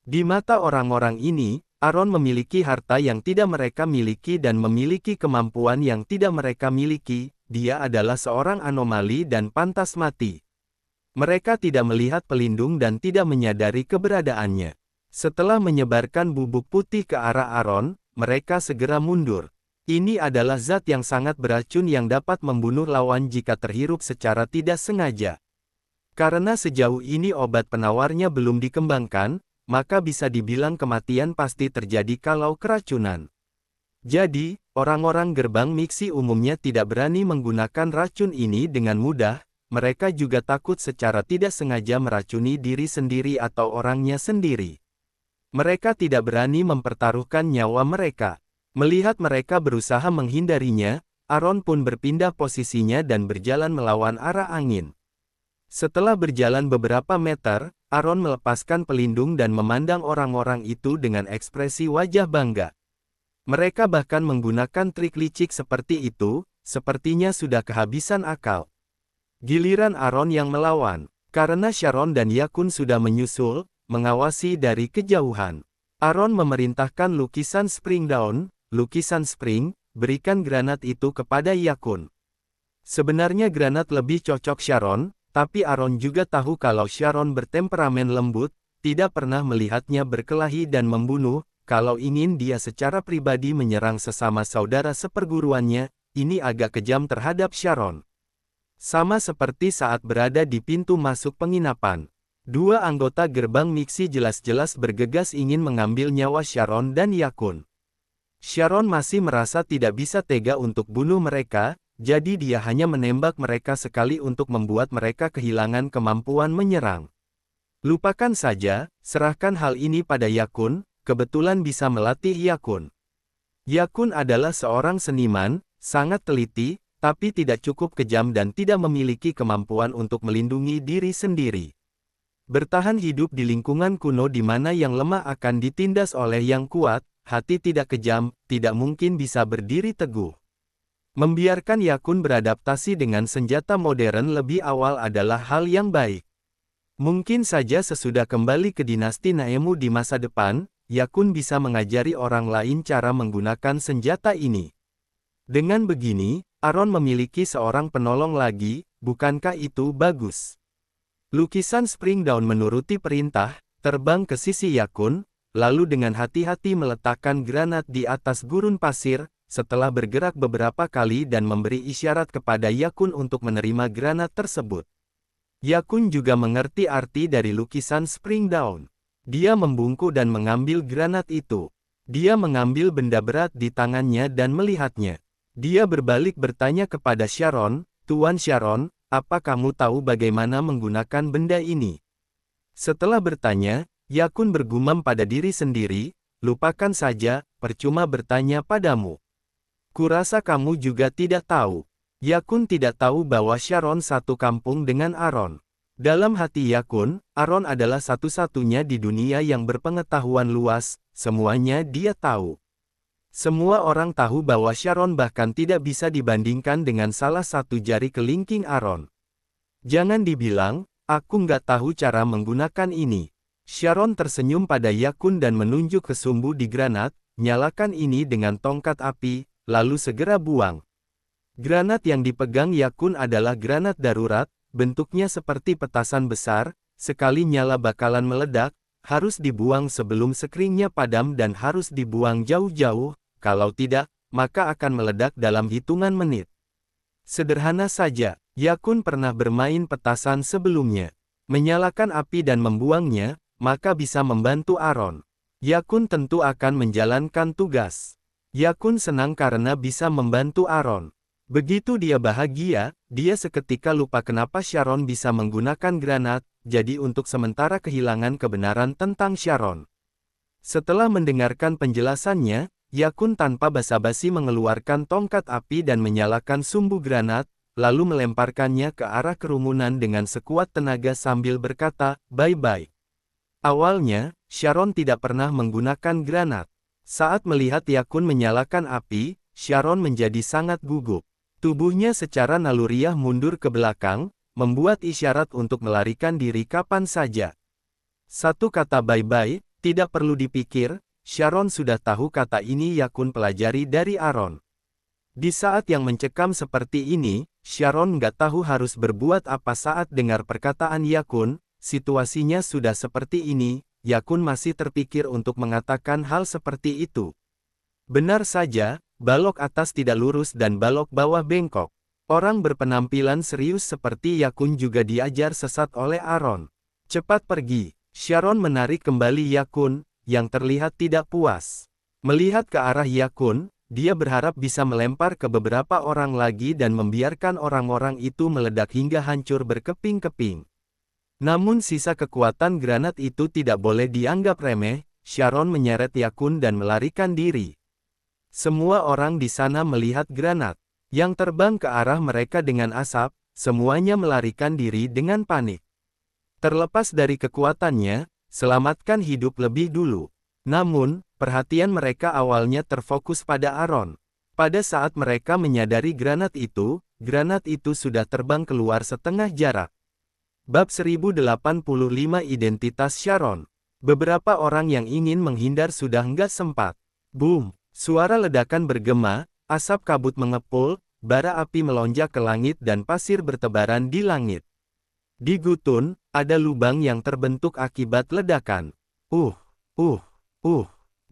Di mata orang-orang ini, Aron memiliki harta yang tidak mereka miliki dan memiliki kemampuan yang tidak mereka miliki, dia adalah seorang anomali dan pantas mati. Mereka tidak melihat pelindung dan tidak menyadari keberadaannya. Setelah menyebarkan bubuk putih ke arah Aron, mereka segera mundur. Ini adalah zat yang sangat beracun yang dapat membunuh lawan jika terhirup secara tidak sengaja. Karena sejauh ini obat penawarnya belum dikembangkan, maka bisa dibilang kematian pasti terjadi kalau keracunan. Jadi, orang-orang gerbang miksi umumnya tidak berani menggunakan racun ini dengan mudah, mereka juga takut secara tidak sengaja meracuni diri sendiri atau orangnya sendiri. Mereka tidak berani mempertaruhkan nyawa mereka. Melihat mereka berusaha menghindarinya, Aron pun berpindah posisinya dan berjalan melawan arah angin. Setelah berjalan beberapa meter, Aron melepaskan pelindung dan memandang orang-orang itu dengan ekspresi wajah bangga. Mereka bahkan menggunakan trik licik seperti itu, sepertinya sudah kehabisan akal. Giliran Aron yang melawan, karena Sharon dan Yakun sudah menyusul, mengawasi dari kejauhan. Aron memerintahkan lukisan Spring Dawn, lukisan Spring, berikan granat itu kepada Yakun. Sebenarnya granat lebih cocok Sharon, tapi Aron juga tahu kalau Sharon bertemperamen lembut, tidak pernah melihatnya berkelahi dan membunuh, kalau ingin dia secara pribadi menyerang sesama saudara seperguruannya, ini agak kejam terhadap Sharon. Sama seperti saat berada di pintu masuk penginapan. Dua anggota gerbang miksi jelas-jelas bergegas ingin mengambil nyawa Sharon dan Yakun. Sharon masih merasa tidak bisa tega untuk bunuh mereka, jadi dia hanya menembak mereka sekali untuk membuat mereka kehilangan kemampuan menyerang. Lupakan saja, serahkan hal ini pada Yakun, kebetulan bisa melatih Yakun. Yakun adalah seorang seniman, sangat teliti, tapi tidak cukup kejam dan tidak memiliki kemampuan untuk melindungi diri sendiri. Bertahan hidup di lingkungan kuno di mana yang lemah akan ditindas oleh yang kuat, hati tidak kejam, tidak mungkin bisa berdiri teguh. Membiarkan Yakun beradaptasi dengan senjata modern lebih awal adalah hal yang baik. Mungkin saja sesudah kembali ke dinasti Naemu di masa depan, Yakun bisa mengajari orang lain cara menggunakan senjata ini. Dengan begini, Aron memiliki seorang penolong lagi, bukankah itu bagus? Lukisan Springdown menuruti perintah, terbang ke sisi Yakun, lalu dengan hati-hati meletakkan granat di atas gurun pasir, setelah bergerak beberapa kali dan memberi isyarat kepada Yakun untuk menerima granat tersebut. Yakun juga mengerti arti dari lukisan Springdown. Dia membungkuk dan mengambil granat itu. Dia mengambil benda berat di tangannya dan melihatnya. Dia berbalik bertanya kepada Sharon, "Tuan Sharon, apa kamu tahu bagaimana menggunakan benda ini?" Setelah bertanya, Yakun bergumam pada diri sendiri, "Lupakan saja, percuma bertanya padamu. Kurasa kamu juga tidak tahu." Yakun tidak tahu bahwa Sharon satu kampung dengan Aaron. Dalam hati Yakun, Aaron adalah satu-satunya di dunia yang berpengetahuan luas, semuanya dia tahu. Semua orang tahu bahwa Sharon bahkan tidak bisa dibandingkan dengan salah satu jari kelingking Aaron. Jangan dibilang, "Aku nggak tahu cara menggunakan ini." Sharon tersenyum pada Yakun dan menunjuk ke sumbu di granat, "Nyalakan ini dengan tongkat api, lalu segera buang." Granat yang dipegang Yakun adalah granat darurat, bentuknya seperti petasan besar, sekali nyala bakalan meledak, harus dibuang sebelum sekeringnya padam dan harus dibuang jauh-jauh, kalau tidak, maka akan meledak dalam hitungan menit. Sederhana saja, Yakun pernah bermain petasan sebelumnya. Menyalakan api dan membuangnya, maka bisa membantu Aaron. Yakun tentu akan menjalankan tugas. Yakun senang karena bisa membantu Aaron. Begitu dia bahagia, dia seketika lupa kenapa Sharon bisa menggunakan granat, jadi untuk sementara kehilangan kebenaran tentang Sharon. Setelah mendengarkan penjelasannya, Yakun tanpa basa-basi mengeluarkan tongkat api dan menyalakan sumbu granat, lalu melemparkannya ke arah kerumunan dengan sekuat tenaga sambil berkata, "Bye-bye." Awalnya, Sharon tidak pernah menggunakan granat. Saat melihat Yakun menyalakan api, Sharon menjadi sangat gugup. Tubuhnya secara naluriah mundur ke belakang, membuat isyarat untuk melarikan diri kapan saja. Satu kata bye-bye, tidak perlu dipikir, Sharon sudah tahu kata ini Yakun pelajari dari Aaron. Di saat yang mencekam seperti ini, Sharon nggak tahu harus berbuat apa saat dengar perkataan Yakun, situasinya sudah seperti ini, Yakun masih terpikir untuk mengatakan hal seperti itu. Benar saja, balok atas tidak lurus dan balok bawah bengkok. Orang berpenampilan serius seperti Yakun juga diajar sesat oleh Aaron. "Cepat pergi." Sharon menarik kembali Yakun, yang terlihat tidak puas. Melihat ke arah Yakun, dia berharap bisa melempar ke beberapa orang lagi dan membiarkan orang-orang itu meledak hingga hancur berkeping-keping. Namun sisa kekuatan granat itu tidak boleh dianggap remeh, Sharon menyeret Yakun dan melarikan diri. Semua orang di sana melihat granat yang terbang ke arah mereka dengan asap, semuanya melarikan diri dengan panik. Terlepas dari kekuatannya, selamatkan hidup lebih dulu. Namun, perhatian mereka awalnya terfokus pada Aaron. Pada saat mereka menyadari granat itu sudah terbang keluar setengah jarak. Bab 1085 Identitas Sharon. Beberapa orang yang ingin menghindar sudah nggak sempat. Boom! Suara ledakan bergema, asap kabut mengepul, bara api melonjak ke langit dan pasir bertebaran di langit. Di Gutun, ada lubang yang terbentuk akibat ledakan.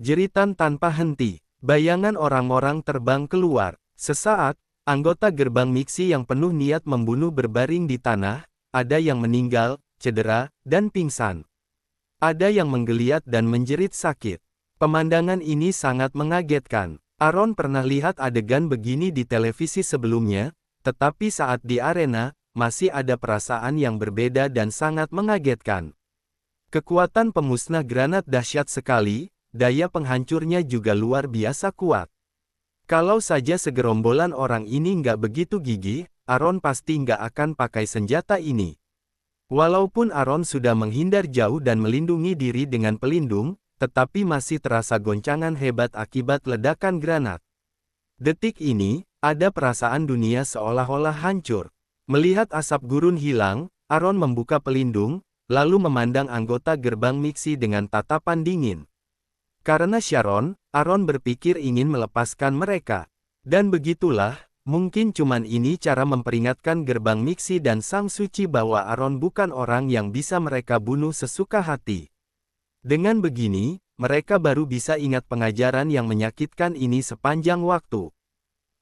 Jeritan tanpa henti. Bayangan orang-orang terbang keluar. Sesaat, anggota gerbang miksi yang penuh niat membunuh berbaring di tanah, ada yang meninggal, cedera, dan pingsan. Ada yang menggeliat dan menjerit sakit. Pemandangan ini sangat mengagetkan. Aaron pernah lihat adegan begini di televisi sebelumnya, tetapi saat di arena, masih ada perasaan yang berbeda dan sangat mengagetkan. Kekuatan pemusnah granat dahsyat sekali, daya penghancurnya juga luar biasa kuat. Kalau saja segerombolan orang ini nggak begitu gigih, Aaron pasti nggak akan pakai senjata ini. Walaupun Aaron sudah menghindar jauh dan melindungi diri dengan pelindung, tetapi masih terasa goncangan hebat akibat ledakan granat. Detik ini, ada perasaan dunia seolah-olah hancur. Melihat asap gurun hilang, Aaron membuka pelindung, lalu memandang anggota gerbang miksi dengan tatapan dingin. Karena Sharon, Aaron berpikir ingin melepaskan mereka. Dan begitulah, Mungkin cuman ini cara memperingatkan gerbang miksi dan sang suci bahwa Aaron bukan orang yang bisa mereka bunuh sesuka hati. Dengan begini, mereka baru bisa ingat pengajaran yang menyakitkan ini sepanjang waktu.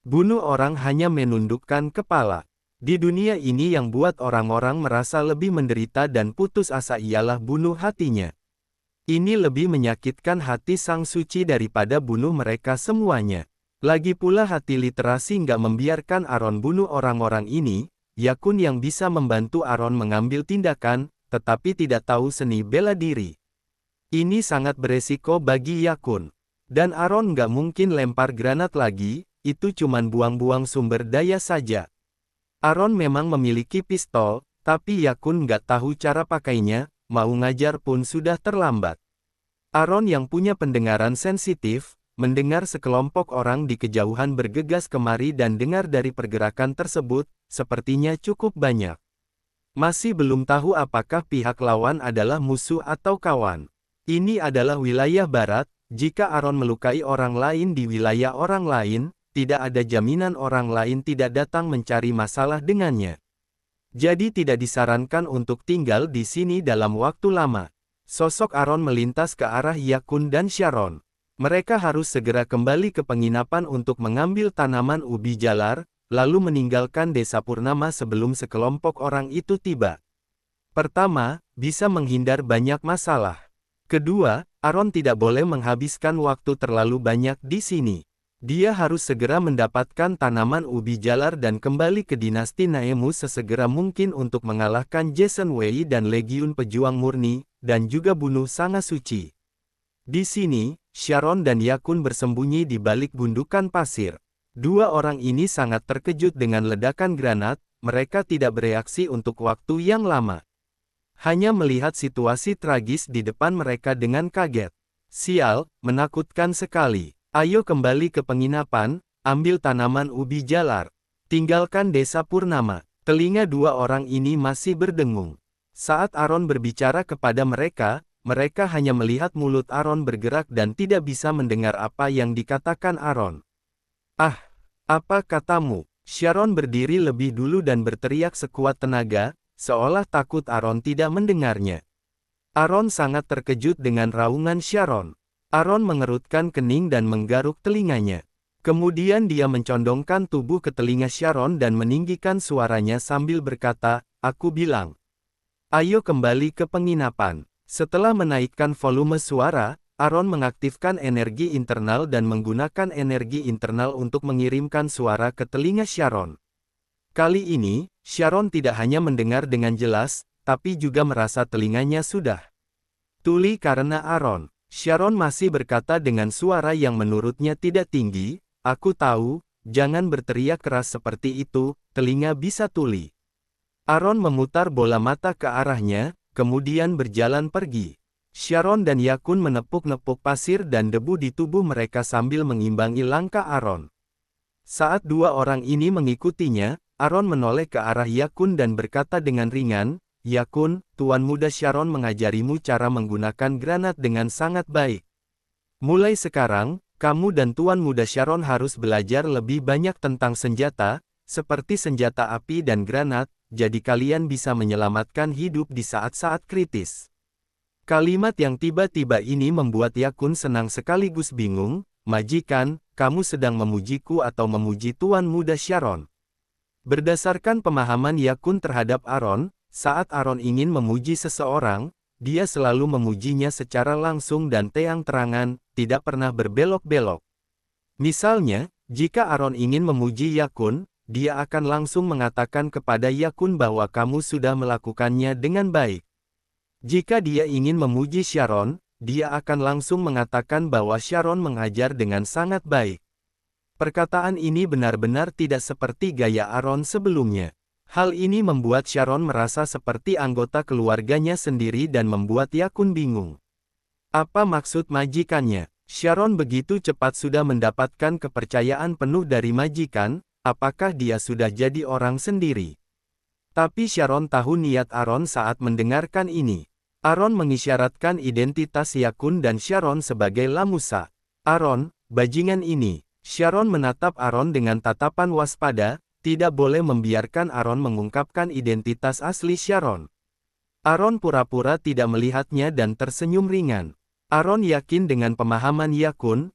Bunuh orang hanya menundukkan kepala. Di dunia ini yang buat orang-orang merasa lebih menderita dan putus asa ialah bunuh hatinya. Ini lebih menyakitkan hati sang suci daripada bunuh mereka semuanya. Lagi pula hati literasi nggak membiarkan Aaron bunuh orang-orang ini. Yakun yang bisa membantu Aaron mengambil tindakan, tetapi tidak tahu seni bela diri. Ini sangat beresiko bagi Yakun. Dan Aaron nggak mungkin lempar granat lagi, itu cuman buang-buang sumber daya saja. Aaron memang memiliki pistol, tapi Yakun nggak tahu cara pakainya, mau ngajar pun sudah terlambat. Aaron yang punya pendengaran sensitif, mendengar sekelompok orang di kejauhan bergegas kemari dan dengar dari pergerakan tersebut, sepertinya cukup banyak. Masih belum tahu apakah pihak lawan adalah musuh atau kawan. Ini adalah wilayah barat, jika Aaron melukai orang lain di wilayah orang lain, tidak ada jaminan orang lain tidak datang mencari masalah dengannya. Jadi tidak disarankan untuk tinggal di sini dalam waktu lama. Sosok Aaron melintas ke arah Yakun dan Sharon. Mereka harus segera kembali ke penginapan untuk mengambil tanaman ubi jalar, lalu meninggalkan desa Purnama sebelum sekelompok orang itu tiba. Pertama, bisa menghindar banyak masalah. Kedua, Aaron tidak boleh menghabiskan waktu terlalu banyak di sini. Dia harus segera mendapatkan tanaman ubi jalar dan kembali ke dinasti Naemu sesegera mungkin untuk mengalahkan Jason Wei dan Legiun Pejuang Murni, dan juga bunuh Sanga Suci. Di sini, Sharon dan Yakun bersembunyi di balik gundukan pasir. Dua orang ini sangat terkejut dengan ledakan granat, mereka tidak bereaksi untuk waktu yang lama. Hanya melihat situasi tragis di depan mereka dengan kaget. Sial, menakutkan sekali. Ayo kembali ke penginapan, ambil tanaman ubi jalar. Tinggalkan desa Purnama. Telinga dua orang ini masih berdengung. Saat Aaron berbicara kepada mereka, mereka hanya melihat mulut Aaron bergerak dan tidak bisa mendengar apa yang dikatakan Aaron. Ah, apa katamu? Sharon berdiri lebih dulu dan berteriak sekuat tenaga, seolah takut Aaron tidak mendengarnya. Aaron sangat terkejut dengan raungan Sharon. Aaron mengerutkan kening dan menggaruk telinganya. Kemudian dia mencondongkan tubuh ke telinga Sharon dan meninggikan suaranya sambil berkata, "Aku bilang, ayo kembali ke penginapan." Setelah menaikkan volume suara, Aaron mengaktifkan energi internal dan menggunakan energi internal untuk mengirimkan suara ke telinga Sharon. Kali ini, Sharon tidak hanya mendengar dengan jelas, tapi juga merasa telinganya sudah tuli karena Aaron. Sharon masih berkata dengan suara yang menurutnya tidak tinggi, "Aku tahu, jangan berteriak keras seperti itu, telinga bisa tuli." Aaron memutar bola mata ke arahnya, kemudian berjalan pergi. Sharon dan Yakun menepuk-nepuk pasir dan debu di tubuh mereka sambil mengimbangi langkah Aaron. Saat dua orang ini mengikutinya, Aaron menoleh ke arah Yakun dan berkata dengan ringan, "Yakun, Tuan Muda Sharon mengajarimu cara menggunakan granat dengan sangat baik. Mulai sekarang, kamu dan Tuan Muda Sharon harus belajar lebih banyak tentang senjata, seperti senjata api dan granat, jadi kalian bisa menyelamatkan hidup di saat-saat kritis." Kalimat yang tiba-tiba ini membuat Yakun senang sekaligus bingung. "Majikan, kamu sedang memujiku atau memuji Tuan Muda Sharon?" Berdasarkan pemahaman Yakun terhadap Aaron, saat Aaron ingin memuji seseorang, dia selalu memujinya secara langsung dan terang-terangan, tidak pernah berbelok-belok. Misalnya, jika Aaron ingin memuji Yakun, dia akan langsung mengatakan kepada Yakun bahwa kamu sudah melakukannya dengan baik. Jika dia ingin memuji Sharon, dia akan langsung mengatakan bahwa Sharon mengajar dengan sangat baik. Perkataan ini benar-benar tidak seperti gaya Aaron sebelumnya. Hal ini membuat Sharon merasa seperti anggota keluarganya sendiri dan membuat Yakun bingung. Apa maksud majikannya? Sharon begitu cepat sudah mendapatkan kepercayaan penuh dari majikan, apakah dia sudah jadi orang sendiri? Tapi Sharon tahu niat Aaron saat mendengarkan ini. Aaron mengisyaratkan identitas Yakun dan Sharon sebagai Lamusa. "Aaron, bajingan ini, Sharon menatap Aaron dengan tatapan waspada, tidak boleh membiarkan Aaron mengungkapkan identitas asli Sharon. Aaron pura-pura tidak melihatnya dan tersenyum ringan. Aaron yakin dengan pemahaman Yakun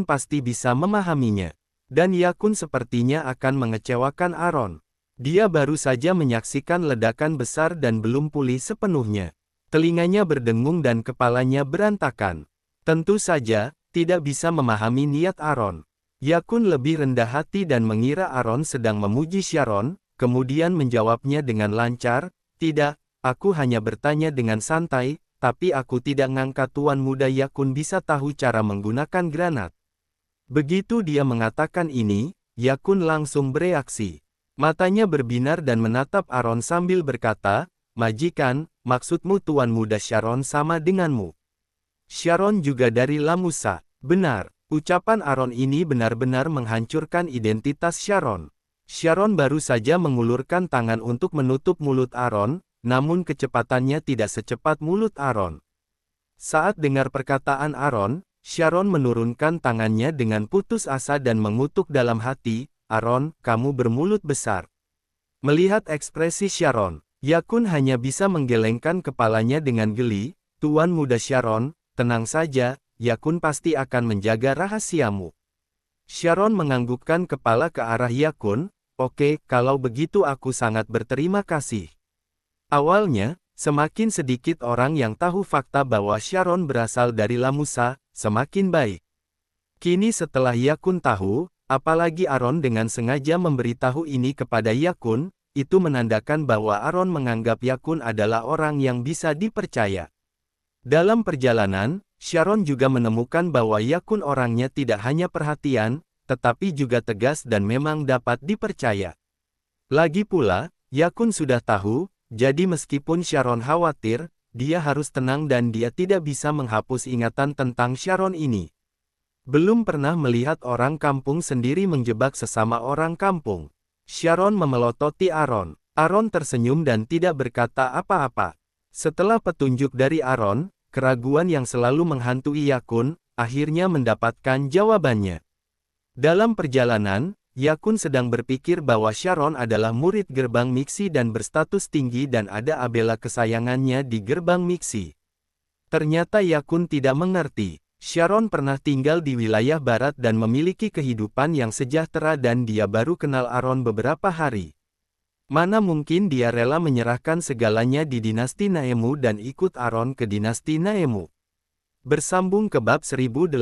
pasti bisa memahaminya. Dan Yakun sepertinya akan mengecewakan Aaron. Dia baru saja menyaksikan ledakan besar dan belum pulih sepenuhnya. Telinganya berdengung dan kepalanya berantakan. Tentu saja, tidak bisa memahami niat Aaron. Yakun lebih rendah hati dan mengira Aaron sedang memuji Sharon, kemudian menjawabnya dengan lancar, "Tidak, aku hanya bertanya dengan santai, tapi aku tidak ngangka Tuan Muda Yakun bisa tahu cara menggunakan granat." Begitu dia mengatakan ini, Yakun langsung bereaksi. Matanya berbinar dan menatap Aaron sambil berkata, "Majikan, maksudmu Tuan Muda Sharon sama denganmu? Sharon juga dari Lamusa." Benar. Ucapan Aaron ini benar-benar menghancurkan identitas Sharon. Sharon baru saja mengulurkan tangan untuk menutup mulut Aaron, namun kecepatannya tidak secepat mulut Aaron. Saat dengar perkataan Aaron, Sharon menurunkan tangannya dengan putus asa dan mengutuk dalam hati, "Aaron, kamu bermulut besar." Melihat ekspresi Sharon, Yakun hanya bisa menggelengkan kepalanya dengan geli, "Tuan Muda Sharon, tenang saja. Yakun pasti akan menjaga rahasiamu." Sharon menganggukkan kepala ke arah Yakun, "Oke, kalau begitu aku sangat berterima kasih." Awalnya, semakin sedikit orang yang tahu fakta bahwa Sharon berasal dari Lamusa, semakin baik. Kini setelah Yakun tahu, apalagi Aaron dengan sengaja memberitahu ini kepada Yakun, itu menandakan bahwa Aaron menganggap Yakun adalah orang yang bisa dipercaya. Dalam perjalanan, Sharon juga menemukan bahwa Yakun orangnya tidak hanya perhatian, tetapi juga tegas dan memang dapat dipercaya. Lagi pula, Yakun sudah tahu, jadi meskipun Sharon khawatir, dia harus tenang dan dia tidak bisa menghapus ingatan tentang Sharon ini. Belum pernah melihat orang kampung sendiri menjebak sesama orang kampung. Sharon memelototi Aaron. Aaron tersenyum dan tidak berkata apa-apa. Setelah petunjuk dari Aaron, keraguan yang selalu menghantui Yakun, akhirnya mendapatkan jawabannya. Dalam perjalanan, Yakun sedang berpikir bahwa Sharon adalah murid gerbang miksi dan berstatus tinggi dan ada abela kesayangannya di gerbang miksi. Ternyata Yakun tidak mengerti. Sharon pernah tinggal di wilayah barat dan memiliki kehidupan yang sejahtera dan dia baru kenal Aaron beberapa hari. Mana mungkin dia rela menyerahkan segalanya di dinasti Naemu dan ikut Aaron ke dinasti Naemu. Bersambung ke bab 1086.